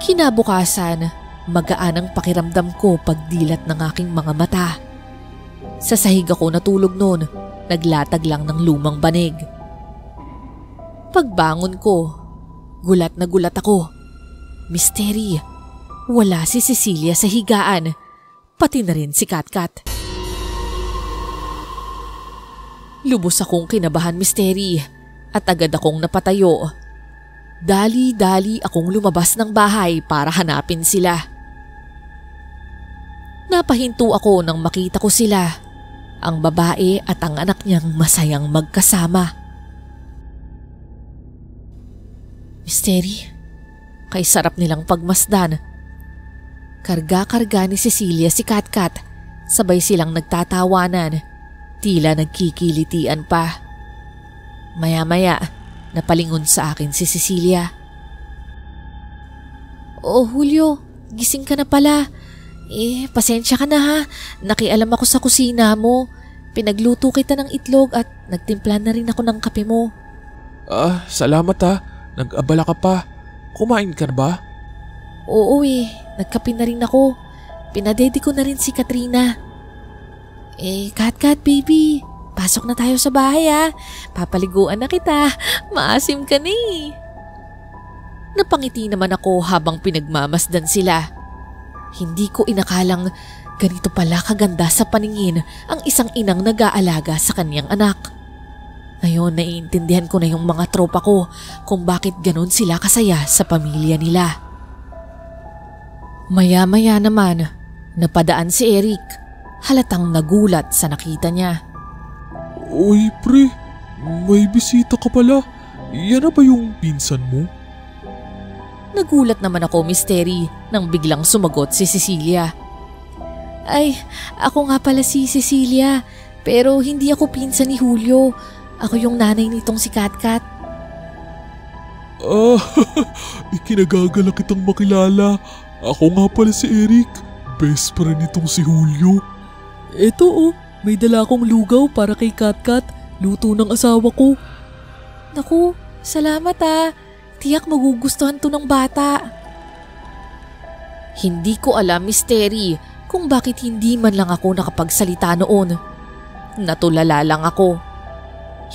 Kinabukasan, magaan ang pakiramdam ko pagdilat ng aking mga mata. Sa sahig ako natulog noon, naglatag lang ng lumang banig. Pagbangon ko, gulat na gulat ako. Misteri, wala si Cecilia sa higaan, pati na rin si Katkat. Lubos akong kinabahan, Misteri, at agad akong napatayo. Dali-dali akong lumabas ng bahay para hanapin sila. Napahinto ako nang makita ko sila, ang babae at ang anak niyang masayang magkasama. Misteri, kay sarap nilang pagmasdan. Karga-karga ni Cecilia si Katkat, sabay silang nagtatawanan, tila nagkikilitian pa. Maya-maya, napalingon sa akin si Cecilia. "Oh, Julio, gising ka na pala. Pasensya ka na ha. Nakialam ako sa kusina mo. Pinagluto kita ng itlog at nagtimpla na rin ako ng kape mo." Salamat ha. Nag-abala ka pa. Kumain ka na ba? Oo nagkape na rin ako. Pinadedi ko na rin si Katrina. Katkat baby, pasok na tayo sa bahay ha. Papaliguan na kita. Maasim ka na eh. Napangiti naman ako habang pinagmamasdan sila. Hindi ko inakalang ganito pala kaganda sa paningin ang isang inang nag-aalaga sa kanyang anak. Ngayon naiintindihan ko na yung mga tropa ko kung bakit ganun sila kasaya sa pamilya nila. Maya-maya naman, napadaan si Eric. Halatang nagulat sa nakita niya. Uy pre, may bisita ka pala. Yan na ba yung pinsan mo? Nagulat naman ako, Misteri, nang biglang sumagot si Cecilia. Ay, ako nga pala si Cecilia, pero hindi ako pinsan ni Julio. Ako yung nanay nitong si Katkat. Ikinagagala kitang makilala. Ako nga pala si Eric, best friend nitong si Julio. Eto may dala akong lugaw para kay Katkat, luto ng asawa ko. Naku, salamat Tiyak magugustuhan to ng bata. Hindi ko alam, Misteri, kung bakit hindi man lang ako nakapagsalita noon. Natulala lang ako.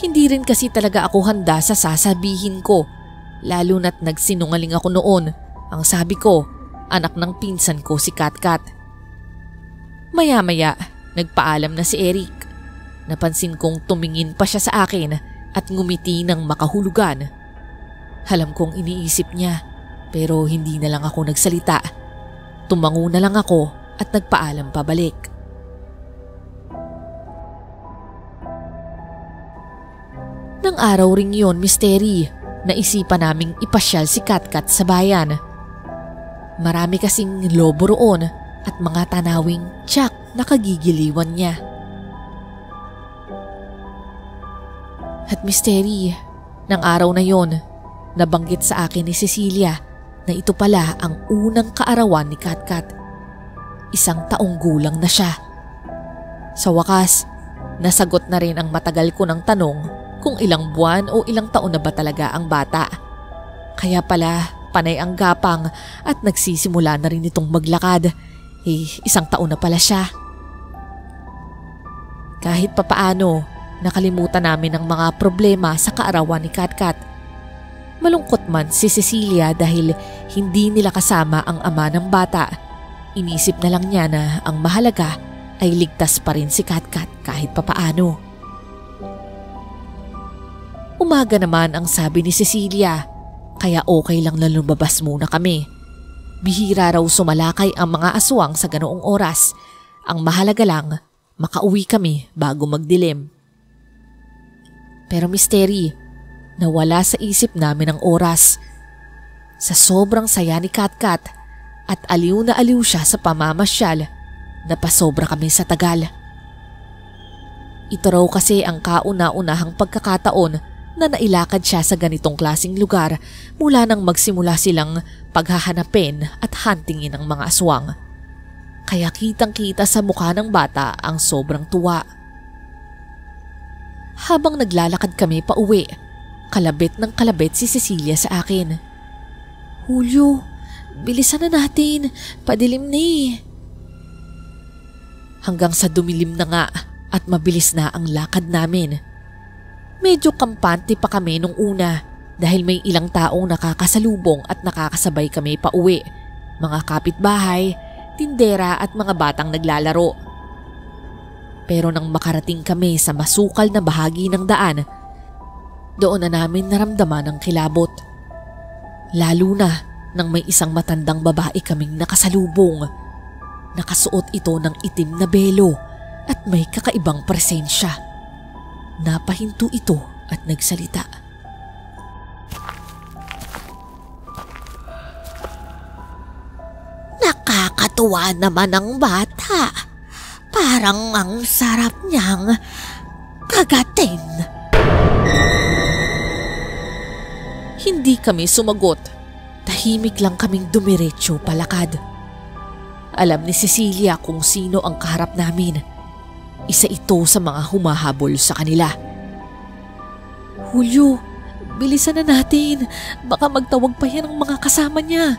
Hindi rin kasi talaga ako handa sa sasabihin ko, lalo na't nagsinungaling ako noon. Ang sabi ko, anak ng pinsan ko si Katkat. Maya-maya, nagpaalam na si Eric. Napansin kong tumingin pa siya sa akin at ngumiti ng makahulugan. Alam kong iniisip niya, pero hindi na lang ako nagsalita. Tumango na lang ako at nagpaalam pabalik. Nang araw ring yon, Misteri, naisipan naming ipasyal si Katkat sa bayan. Marami kasing lobo roon at mga tanawing tiyak na kagigiliwan niya. At Misteri, nang araw na yon, nabanggit sa akin ni Cecilia na ito pala ang unang kaarawan ni Katkat. 1 taong gulang na siya. Sa wakas, nasagot na rin ang matagal ko ng tanong kung ilang buwan o ilang taon na ba talaga ang bata. Kaya pala panay ang gapang at nagsisimula na rin itong maglakad. 1 taon na pala siya. Kahit papaano, nakalimutan namin ang mga problema sa kaarawan ni Katkat. Malungkot man si Cecilia dahil hindi nila kasama ang ama ng bata. Inisip na lang niya na ang mahalaga ay ligtas pa rin si Katkat kahit papaano. Umaga naman ang sabi ni Cecilia, kaya okay lang na lumabas muna kami. Bihira raw sumalakay ang mga aswang sa ganoong oras. Ang mahalaga lang, makauwi kami bago magdilim. Pero misteri, nawala sa isip namin ang oras. Sa sobrang saya ni Katkat at aliw na aliw siya sa pamamasyal, napasobra kami sa tagal. Ito raw kasi ang kauna-unahang pagkakataon na nailakad siya sa ganitong klaseng lugar mula nang magsimula silang paghahanapin at huntingin ng mga aswang. Kaya kitang-kita sa mukha ng bata ang sobrang tuwa. Habang naglalakad kami pauwi, kalabit ng kalabit si Cecilia sa akin. "Julio, bilisan na natin, padilim na eh." Hanggang sa dumilim na nga at mabilis na ang lakad namin. Medyo kampante pa kami nung una dahil may ilang taong nakakasalubong at nakakasabay kami pauwi. Mga kapitbahay, tindera at mga batang naglalaro. Pero nang makarating kami sa masukal na bahagi ng daan, doon na namin naramdaman ang kilabot. Lalo na nang may isang matandang babae kaming nakasalubong. Nakasuot ito ng itim na belo at may kakaibang presensya. Napahinto ito at nagsalita. "Nakakatuwa naman ang bata. Parang ang sarap niyang kagatin." Hindi kami sumagot. Tahimik lang kaming dumiretso palakad. Alam ni Cecilia kung sino ang kaharap namin. Isa ito sa mga humahabol sa kanila. "Julio, bilisan na natin. Baka magtawag pa yan ang mga kasama niya."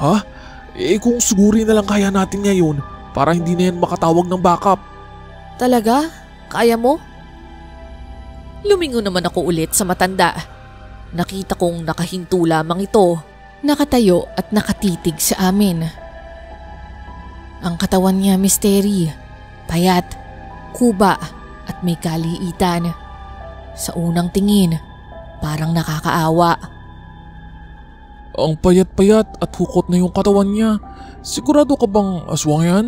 Ha? Kung suguri na lang kaya natin ngayon para hindi na yan makatawag ng backup. "Talaga? Kaya mo?" Lumingon naman ako ulit sa matanda. Nakita kong nakahinto lamang ito, nakatayo at nakatitig sa amin. Ang katawan niya misteri, payat, kuba at may kaliitan. Sa unang tingin, parang nakakaawa. Ang payat-payat at hukot na yung katawan niya. Sigurado ka bang aswang yan?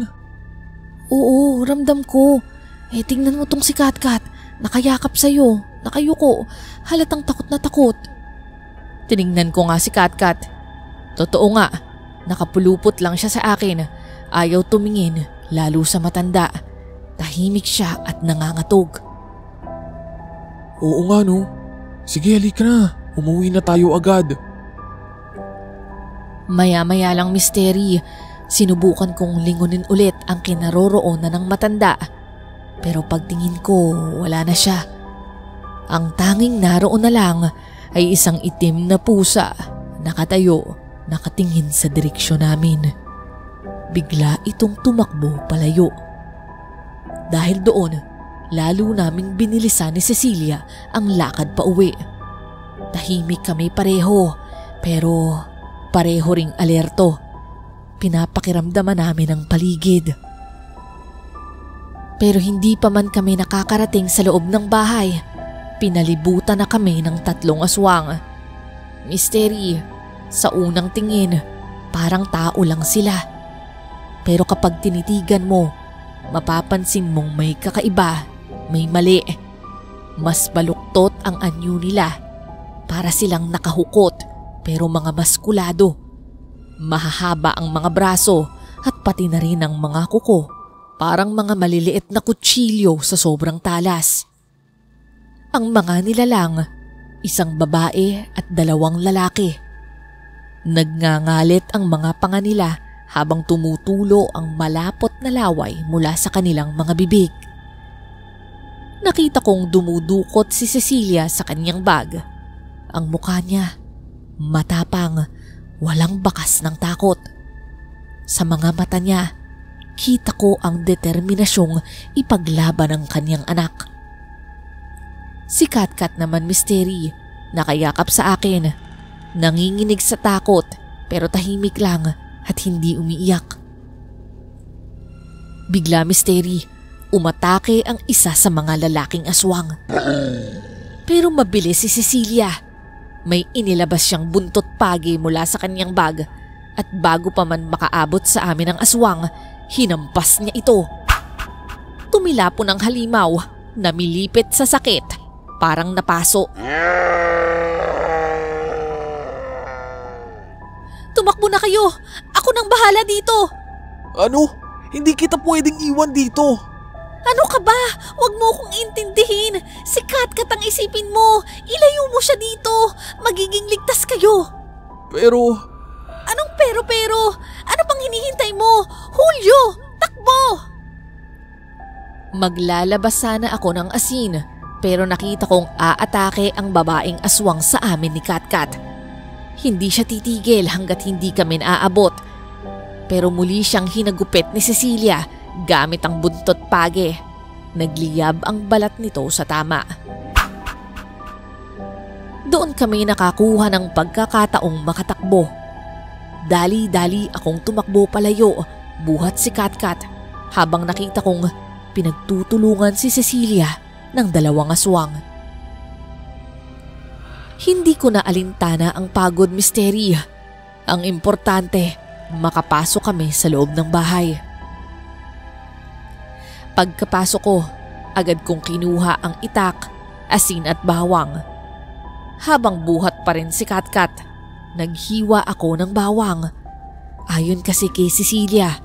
"Oo, ramdam ko. Tingnan mo tong si Katkat. Nakayakap sa'yo, nakayuko, halatang takot na takot." Tiningnan ko nga si Katkat. Totoo nga, nakapulupot lang siya sa akin. Ayaw tumingin, lalo sa matanda. Tahimik siya at nangangatog. Oo nga no. Sige, halika na. Umuwi na tayo agad. Maya-maya lang misteri, sinubukan kong lingunin ulit ang kinaroroonan ng matanda. Pero pagtingin ko, wala na siya. Ang tanging naroon na lang ay isang itim na pusa, nakatayo, nakatingin sa direksyon namin. Bigla itong tumakbo palayo. Dahil doon, lalo naming binilisan ni Cecilia ang lakad pa uwi. Tahimik kami pareho, pero pareho ring alerto. Pinapakiramdaman namin ang paligid. Pero hindi pa man kami nakakarating sa loob ng bahay, pinalibutan na kami ng 3 aswang. Misteri, sa unang tingin, parang tao lang sila. Pero kapag tinitigan mo, mapapansin mong may kakaiba, may mali. Mas baluktot ang anyo nila. Para silang nakahukot pero mga maskulado. Mahahaba ang mga braso at pati na rin ang mga kuko. Parang mga maliliit na kutsilyo sa sobrang talas. Ang mga nilalang, isang babae at 2 lalaki. Nagngangalit ang mga panga nila habang tumutulo ang malapot na laway mula sa kanilang mga bibig. Nakita kong dumudukot si Cecilia sa kanyang bag. Ang mukha niya, matapang, walang bakas ng takot. Sa mga mata niya, kita ko ang determinasyong ipaglaban ang kanyang anak. Si Katkat naman misteri, Nakayakap sa akin. Nanginginig sa takot pero tahimik lang at hindi umiiyak. Bigla, Misteri, umatake ang isa sa mga lalaking aswang. Pero mabilis si Cecilia. May inilabas siyang buntot pagi mula sa kanyang bag at bago pa man makaabot sa amin ang aswang, hinampas niya ito. Tumilapon ang halimaw, namilipit sa sakit, parang napaso. Tumakbo na kayo! Ako nang bahala dito! Ano? Hindi kita pwedeng iwan dito. Ano ka ba? Huwag mo akong intindihin. Si Katkat ang isipin mo. Ilayo mo siya dito. Magiging ligtas kayo. Pero... Anong pero? Ano pang hinihintay mo? Julio! Takbo! Maglalabas sana ako ng asin pero nakita kong aatake ang babaeng aswang sa amin ni Katkat. Hindi siya titigil hanggat hindi kami naaabot. Pero muli siyang hinagupit ni Cecilia gamit ang buntot page. Nagliyab ang balat nito sa tama. Doon kami nakakuha ng pagkakataong makatakbo. Dali-dali akong tumakbo palayo, buhat si Katkat, habang nakita kong pinagtutulungan si Cecilia ng dalawang aswang. Hindi ko na alintana ang pagod, Misteri. Ang importante, makapasok kami sa loob ng bahay. Pagkapasok ko, agad kong kinuha ang itak, asin at bawang. Habang buhat pa rin si Katkat, naghiwa ako ng bawang. Ayon kasi kay Cecilia,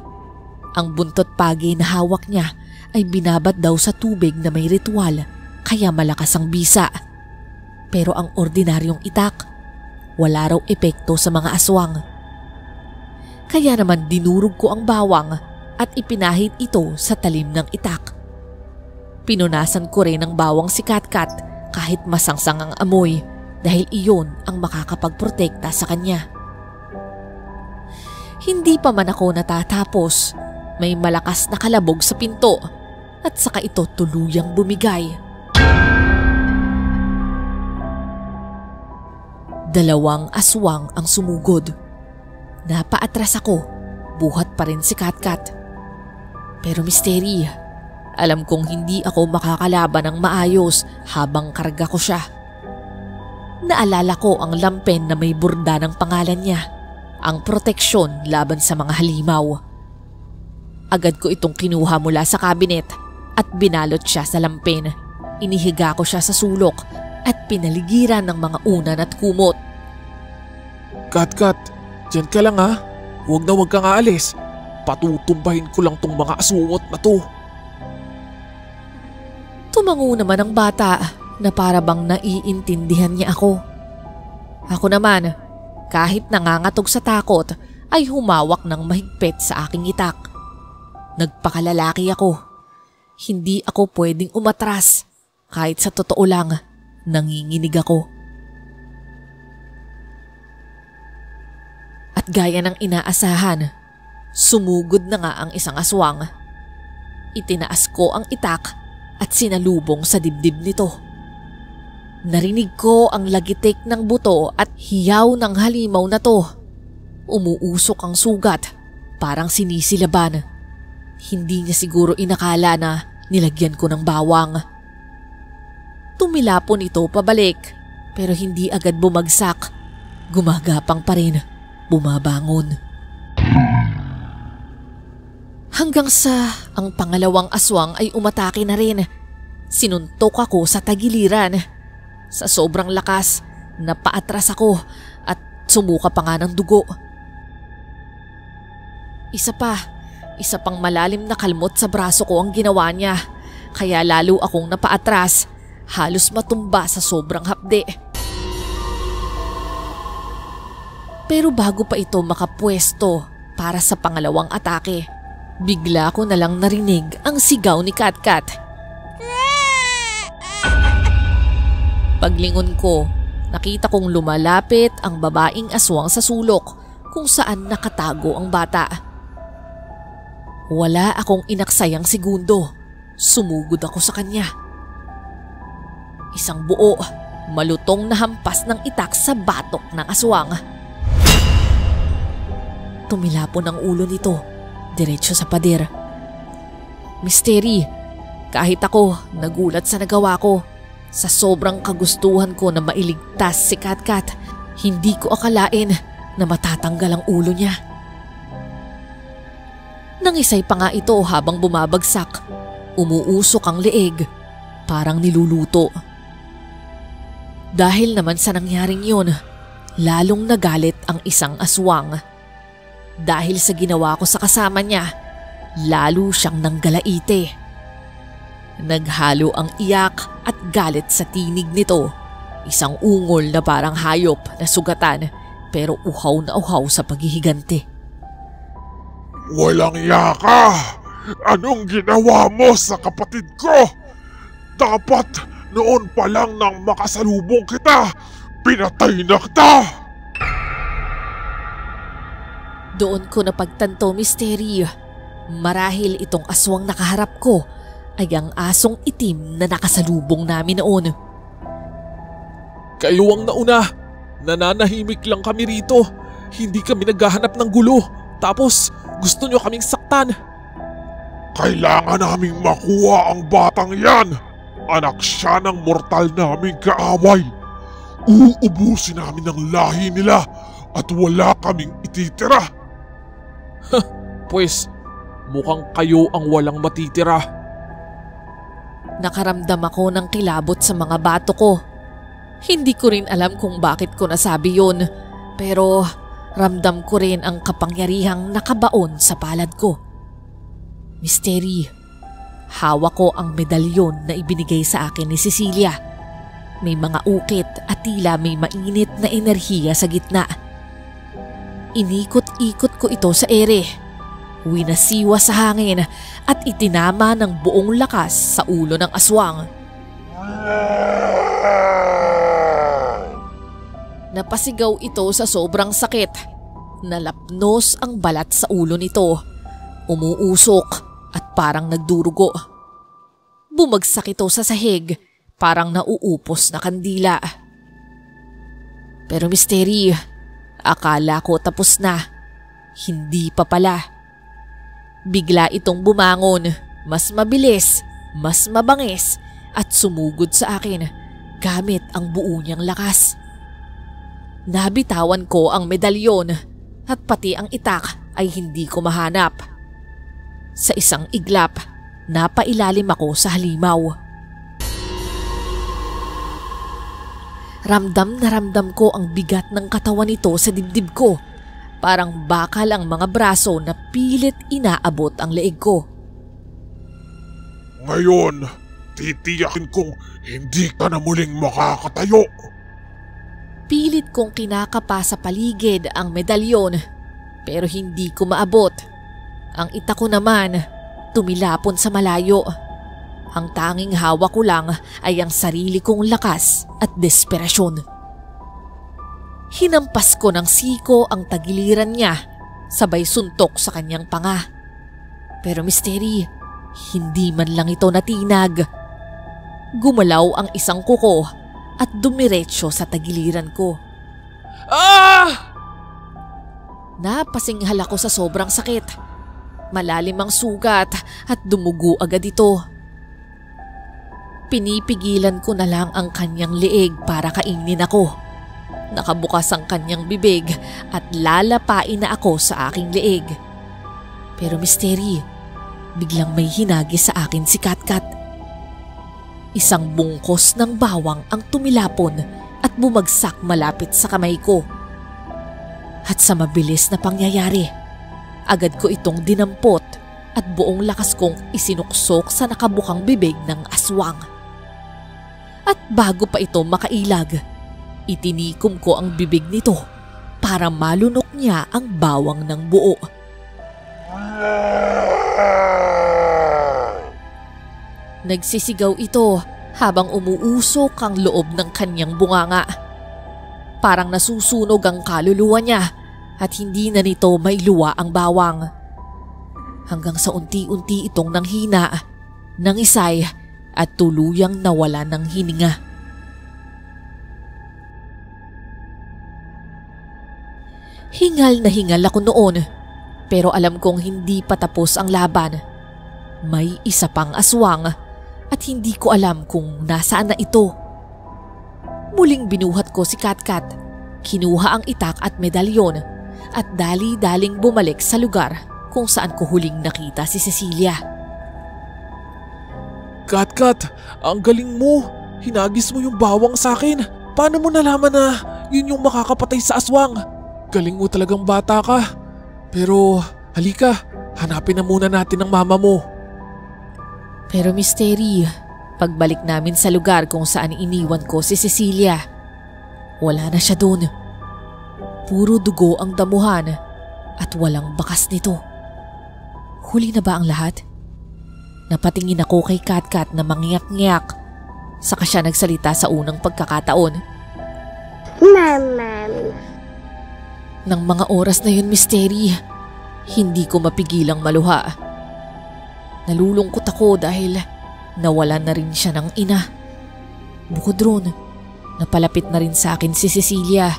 ang buntot pagi na hawak niya ay binabad daw sa tubig na may ritual, kaya malakas ang bisa. Pero ang ordinaryong itak, wala raw epekto sa mga aswang. Kaya naman dinurog ko ang bawang at ipinahid ito sa talim ng itak. Pinunasan ko rin ng bawang si Katkat kahit masangsang ang amoy dahil iyon ang makakapagprotekta sa kanya. Hindi pa man ako natatapos, may malakas na kalabog sa pinto at saka ito tuluyang bumigay. 2 aswang ang sumugod. Napaatras ako, buhat pa rin si Katkat. Pero Misteri, alam kong hindi ako makakalaban ng maayos habang karga ko siya. Naalala ko ang lampen na may burda ng pangalan niya, ang proteksyon laban sa mga halimaw. Agad ko itong kinuha mula sa kabinet at binalot siya sa lampen. Inihiga ko siya sa sulok at pinaligiran ng mga unan at kumot. Katkat, dyan ka lang ha. Huwag kang aalis. Patutumbahin ko lang tong mga asungot na to. Tumango naman ang bata na para bang naiintindihan niya ako. Ako naman, kahit nangangatog sa takot, ay humawak ng mahigpit sa aking itak. Nagpakalalaki ako. Hindi ako pwedeng umatras. Kahit sa totoo lang, nanginginig ako. At gaya ng inaasahan, sumugod na nga ang isang aswang. Itinaas ko ang itak at sinalubong sa dibdib nito. Narinig ko ang lagitik ng buto at hiyaw ng halimaw na to. Umuusok ang sugat, parang sinisilaban. Hindi niya siguro inakala na nilagyan ko ng bawang. Tumilapon ito pabalik, pero hindi agad bumagsak. Gumagapang pa rin, bumabangon. Hanggang sa ang pangalawang aswang ay umatake na rin. Sinuntok ako sa tagiliran. Sa sobrang lakas, napaatras ako at sumuka pa nga ng dugo. Isa pang malalim na kalmot sa braso ko ang ginawa niya, kaya lalo akong napaatras, halos matumba sa sobrang hapde. Pero bago pa ito makapwesto para sa pangalawang atake, bigla ko na lang narinig ang sigaw ni Katkat. Paglingon ko, nakita kong lumalapit ang babaeng aswang sa sulok kung saan nakatago ang bata. Wala akong inaksayang segundo. Sumugod ako sa kanya. Isang buo, malutong na hampas ng itak sa batok ng aswang. Tumilapon ang ulo nito, diretso sa pader. Misteri, kahit ako nagulat sa nagawa ko. Sa sobrang kagustuhan ko na mailigtas si Katkat, hindi ko akalain na matatanggal ang ulo niya. Nangisay pa nga ito habang bumabagsak. Umuusok ang leeg, parang niluluto. Dahil naman sa nangyaring yun, lalong nagalit ang isang aswang. Dahil sa ginawa ko sa kasama niya, lalo siyang nanggalaite. Naghalo ang iyak at galit sa tinig nito. Isang ungol na parang hayop na sugatan pero uhaw na uhaw sa paghihigante. Walang iya ka! Anong ginawa mo sa kapatid ko? Dapat noon pa lang nang makasalubong kita, pinatay na kita! Doon ko napagtanto, Misteri. Marahil itong aswang nakaharap ko ay ang asong itim na nakasalubong namin noon. Kayo ang nauna. Nananahimik lang kami rito. Hindi kami naghahanap ng gulo. Tapos gusto nyo kaming saktan. Kailangan naming makuha ang batang yan. Anak siya ng mortal naming kaaway. Uubusin namin ang lahi nila at wala kaming ititira. Pues, mukhang kayo ang walang matitira. Nakaramdam ako ng kilabot sa mga bato ko. Hindi ko rin alam kung bakit ko nasabi yun, pero ramdam ko rin ang kapangyarihang nakabaon sa palad ko. Misteri, hawak ko ang medalyon na ibinigay sa akin ni Cecilia. May mga ukit at tila may mainit na enerhiya sa gitna. Inikot-ikot ko ito sa ere. Winasiwa sa hangin at itinama ng buong lakas sa ulo ng aswang. Napasigaw ito sa sobrang sakit. Nalapnos ang balat sa ulo nito. Umuusok at parang nagdurugo. Bumagsak ito sa sahig, parang nauupos na kandila. Pero Misteri, akala ko tapos na. Hindi pa pala. Bigla itong bumangon, mas mabilis, mas mabangis at sumugod sa akin gamit ang buo niyang lakas. Nabitawan ko ang medalyon at pati ang itak ay hindi ko mahanap. Sa isang iglap, napailalim ako sa halimaw. Ramdam na ramdam ko ang bigat ng katawan nito sa dibdib ko. Parang bakal ang mga braso na pilit inaabot ang leeg ko. Ngayon, titiyakin kong hindi ka na muling makakatayo. Pilit kong kinakapa sa paligid ang medalyon pero hindi ko maabot. Ang itak ko naman tumilapon sa malayo. Ang tanging hawak ko lang ay ang sarili kong lakas at desperasyon. Hinampas ko ng siko ang tagiliran niya, sabay suntok sa kanyang panga. Pero Misteri, hindi man lang ito natinag. Gumalaw ang isang kuko at dumiretso sa tagiliran ko. Ah! Napasinghal ako sa sobrang sakit. Malalim ang sugat at dumugo agad ito. Pinipigilan ko na lang ang kanyang leeg para kainin ako. Nakabukas ang kanyang bibig at lalapain na ako sa aking leeg. Pero Misteri, biglang may hinagi sa akin si Katkat. Isang bungkos ng bawang ang tumilapon at bumagsak malapit sa kamay ko. At sa mabilis na pangyayari, agad ko itong dinampot at buong lakas kong isinuksok sa nakabukang bibig ng aswang. At bago pa ito makailag, itinikom ko ang bibig nito para malunok niya ang bawang ng buo. Nagsisigaw ito habang umuusok ang loob ng kanyang bunganga. Parang nasusunog ang kaluluwa niya at hindi na nito mailuwa ang bawang. Hanggang sa unti-unti itong nanghina, nangisay at tuluyang nawala ng hininga. Hingal na hingal ako noon, pero alam kong hindi pa tapos ang laban. May isa pang aswang at hindi ko alam kung nasaan na ito. Muling binuhat ko si Katkat, kinuha ang itak at medalyon at dali-daling bumalik sa lugar kung saan ko huling nakita si Cecilia. Katkat, ang galing mo. Hinagis mo yung bawang sa akin. Paano mo nalaman na yun yung makakapatay sa aswang? Galing mo talagang bata ka. Pero halika, hanapin na muna natin ang mama mo. Pero Misteri, pagbalik namin sa lugar kung saan iniwan ko si Cecilia, wala na siya doon. Puro dugo ang damuhan at walang bakas nito. Huli na ba ang lahat? Napatingin ako kay Katkat na mangyak-ngyak. Saka siya nagsalita sa unang pagkakataon. Mama. Nang mga oras na yun, Misteri, hindi ko mapigilang maluha. Nalulungkot ako dahil nawalan na rin siya ng ina. Bukod roon, napalapit na rin sa akin si Cecilia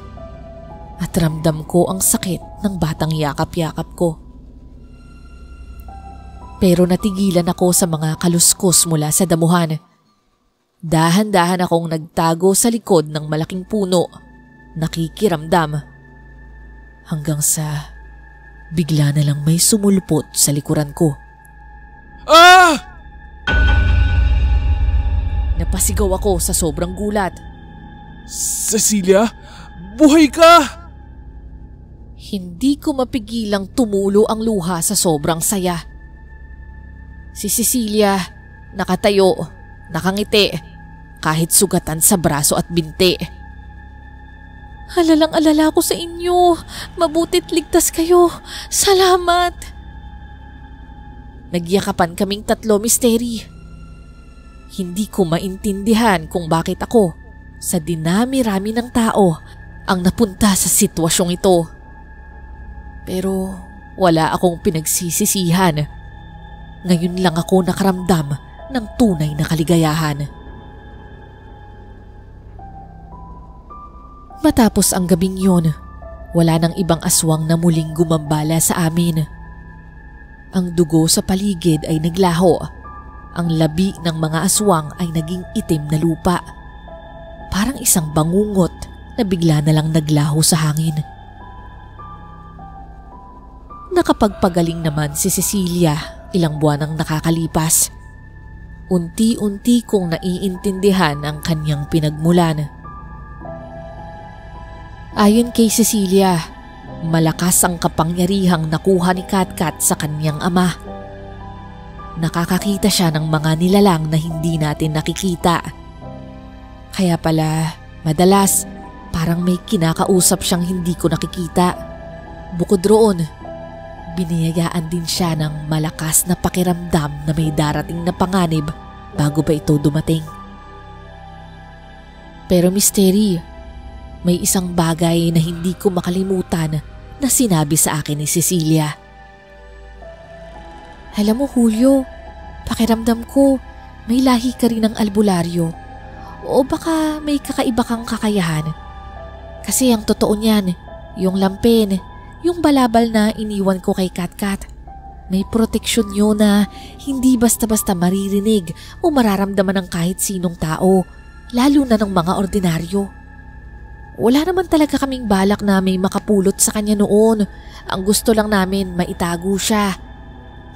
at ramdam ko ang sakit ng batang yakap-yakap ko. Pero natigilan ako sa mga kaluskos mula sa damuhan. Dahan-dahan akong nagtago sa likod ng malaking puno, nakikiramdam. Hanggang sa bigla na lang may sumulpot sa likuran ko. Ah! Napasigaw ako sa sobrang gulat. Cecilia, buhay ka! Hindi ko mapigilang tumulo ang luha sa sobrang saya. Si Cecilia, nakatayo, nakangiti, kahit sugatan sa braso at binti. Alalang-alala ko sa inyo. Mabuti't ligtas kayo. Salamat. Nagyakapan kaming tatlo, Misteri. Hindi ko maintindihan kung bakit ako, sa dinami-rami ng tao, ang napunta sa sitwasyong ito. Pero wala akong pinagsisisihan. Ngayon lang ako nakaramdam ng tunay na kaligayahan. Matapos ang gabing yun, wala nang ibang aswang na muling gumambala sa amin. Ang dugo sa paligid ay naglaho. Ang labi ng mga aswang ay naging itim na lupa. Parang isang bangungot na bigla na lang naglaho sa hangin. Nakapagpagaling naman si Cecilia ilang buwan ang nakakalipas. Unti-unti kong naiintindihan ang kanyang pinagmulan. Ayon kay Cecilia, malakas ang kapangyarihang nakuha ni Katkat sa kanyang ama. Nakakakita siya ng mga nilalang na hindi natin nakikita. Kaya pala, madalas, parang may kinakausap siyang hindi ko nakikita. Bukod roon, biniyayaan din siya ng malakas na pakiramdam na may darating na panganib bago ba ito dumating. Pero Misteri, may isang bagay na hindi ko makalimutan na sinabi sa akin ni Cecilia. Alam mo, Julio, pakiramdam ko may lahi ka rin ng albularyo o baka may kakaiba kang kakayahan. Kasi ang totoo niyan, yung lampin, yung balabal na iniwan ko kay Katkat, may proteksyon yun na hindi basta-basta maririnig o mararamdaman ng kahit sinong tao, lalo na ng mga ordinaryo. Wala naman talaga kaming balak na may makapulot sa kanya noon. Ang gusto lang namin maitago siya.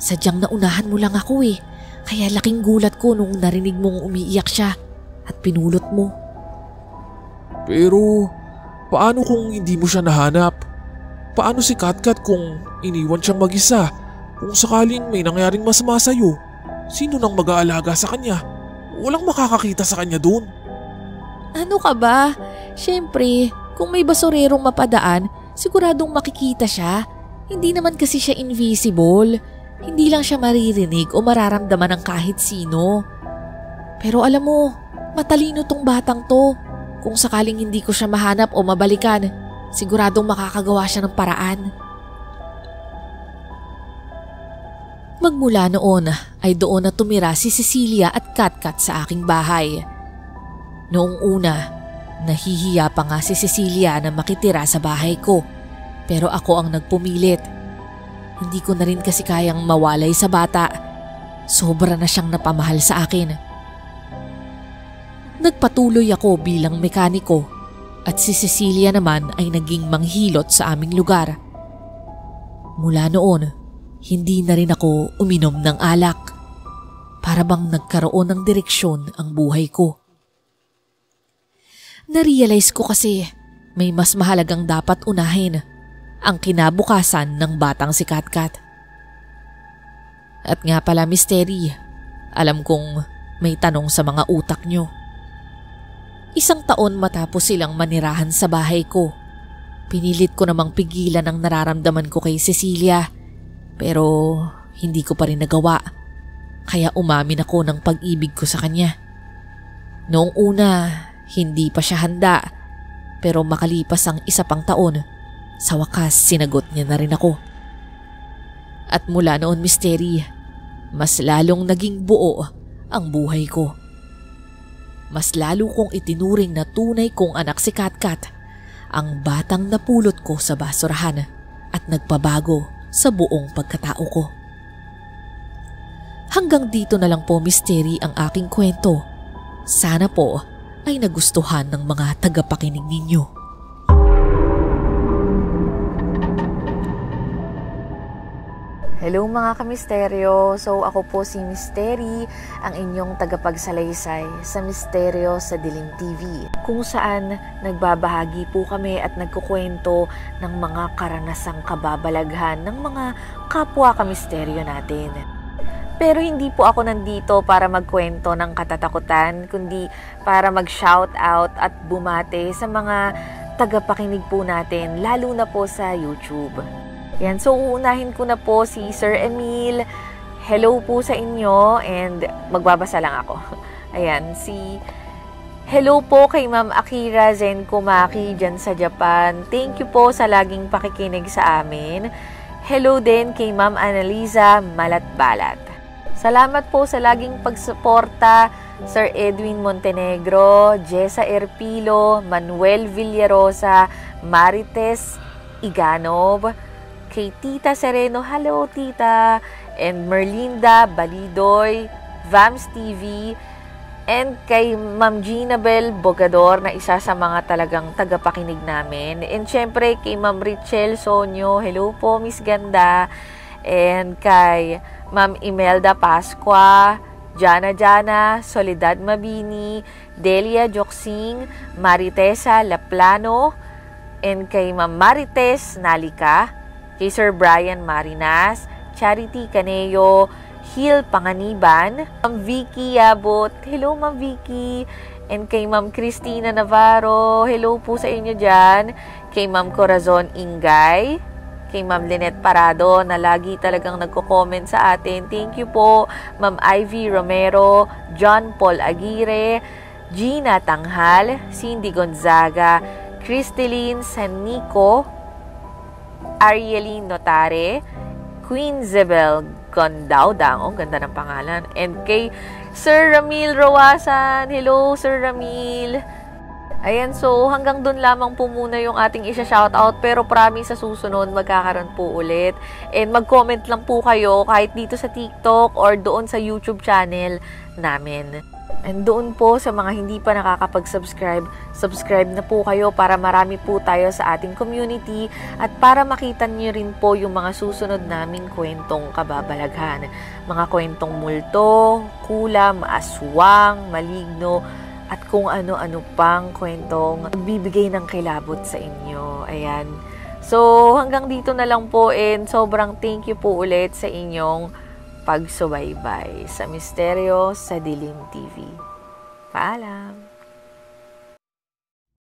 Sadyang naunahan mo lang ako eh. Kaya laking gulat ko nung narinig mong umiiyak siya at pinulot mo. Pero paano kung hindi mo siya nahanap? Paano si Katkat kung iniwan siyang mag-isa? Kung sakaling may nangyaring masama sa'yo, sino nang mag-aalaga sa kanya? Walang makakakita sa kanya doon. Ano ka ba? Siyempre, kung may basurerong mapadaan, siguradong makikita siya. Hindi naman kasi siya invisible. Hindi lang siya maririnig o mararamdaman ng kahit sino. Pero alam mo, matalino tong batang to. Kung sakaling hindi ko siya mahanap o mabalikan, siguradong makakagawa siya ng paraan. Magmula noon ay doon na tumira si Cecilia at Katkat sa aking bahay. Noong una, nahihiya pa nga si Cecilia na makitira sa bahay ko Pero ako ang nagpumilit. Hindi ko na rin kasi kayang mawalay sa bata. Sobra na siyang napamahal sa akin. Nagpatuloy ako bilang mekaniko at si Cecilia naman ay naging manghilot sa aming lugar. Mula noon, hindi na rin ako uminom ng alak. Para bang nagkaroon ng direksyon ang buhay ko. Narealize ko kasi may mas mahalagang dapat unahin, ang kinabukasan ng batang si Katkat. At nga pala, Misteri, alam kong may tanong sa mga utak nyo. 1 taon matapos silang manirahan sa bahay ko, pinilit ko namang pigilan ang nararamdaman ko kay Cecilia, pero hindi ko pa rin nagawa. Kaya umamin ako ng pag-ibig ko sa kanya. Noong una, hindi pa siya handa, pero makalipas ang 1 pang taon, sa wakas sinagot niya na rin ako. At mula noon, Misteri, mas lalong naging buo ang buhay ko. Mas lalo kong itinuring na tunay kong anak si Katkat, ang batang napulot ko sa basurahan at nagpabago sa buong pagkatao ko. Hanggang dito na lang po, Misteri, ang aking kwento. Sana po ay nagustuhan ng mga tagapakinig ninyo. Hello mga kamisteryo! So ako po si Misteri, ang inyong tagapagsalaysay sa Misteryo sa Dilim TV, kung saan nagbabahagi po kami at nagkukwento ng mga karanasang kababalaghan ng mga kapwa kamisteryo natin. Pero hindi po ako nandito para magkwento ng katatakutan, kundi para mag-shout out at bumate sa mga tagapakinig po natin, lalo na po sa YouTube. Yan, so uunahin ko na po si Sir Emil. Hello po sa inyo and magbabasa lang ako. Ayan, hello po kay Ma'am Akira Zenkomaki dyan sa Japan. Thank you po sa laging pakikinig sa amin. Hello din kay Ma'am Annaliza Malatbalat. Salamat po sa laging pagsuporta, Sir Edwin Montenegro, Jessa Erpilo, Manuel Villarosa, Marites Iganov, kay Tita Sereno, hello Tita, and Merlinda Balidoy, Vams TV, and kay Ma'am Ginabel Bogador na isa sa mga talagang tagapakinig namin. And syempre kay Ma'am Richel Sonyo, hello po Miss Ganda, and kay Ma'am Imelda Pasqua, Jana, Soledad Mabini, Delia Joksing, Maritesa Laplano, and kay Ma'am Marites Nalika, kay Sir Brian Marinas, Charity Caneo, Hil Panganiban, Ma'am Vicky Yabot, hello Ma'am Vicky, and kay Ma'am Cristina Navarro, hello po sa inyo dyan, kay Ma'am Corazon Ingay, kay Ma'am Lynette Parado na lagi talagang nagko-comment sa atin. Thank you po. Ma'am Ivy Romero, John Paul Aguirre, Gina Tanghal, Cindy Gonzaga, Cristeline Sanico, Arieline Notare, Queen Zebel Gondaudang, oh, ganda ng pangalan, and kay Sir Ramil Rawasan. Hello Sir Ramil. Ayan, so hanggang dun lamang po muna yung ating isa-shoutout, pero promise sa susunod magkakaroon po ulit. And mag-comment lang po kayo kahit dito sa TikTok or doon sa YouTube channel namin. And doon po sa mga hindi pa nakakapag-subscribe, subscribe na po kayo para marami po tayo sa ating community at para makita nyo rin po yung mga susunod naming kwentong kababalaghan. Mga kwentong multo, kulam, aswang, maligno, at kung ano-ano pang kwentong magbibigay ng kilabot sa inyo. Ayan. So, hanggang dito na lang po and sobrang thank you po ulit sa inyong pagsubaybay sa Misteryo sa Dilim TV. Paalam!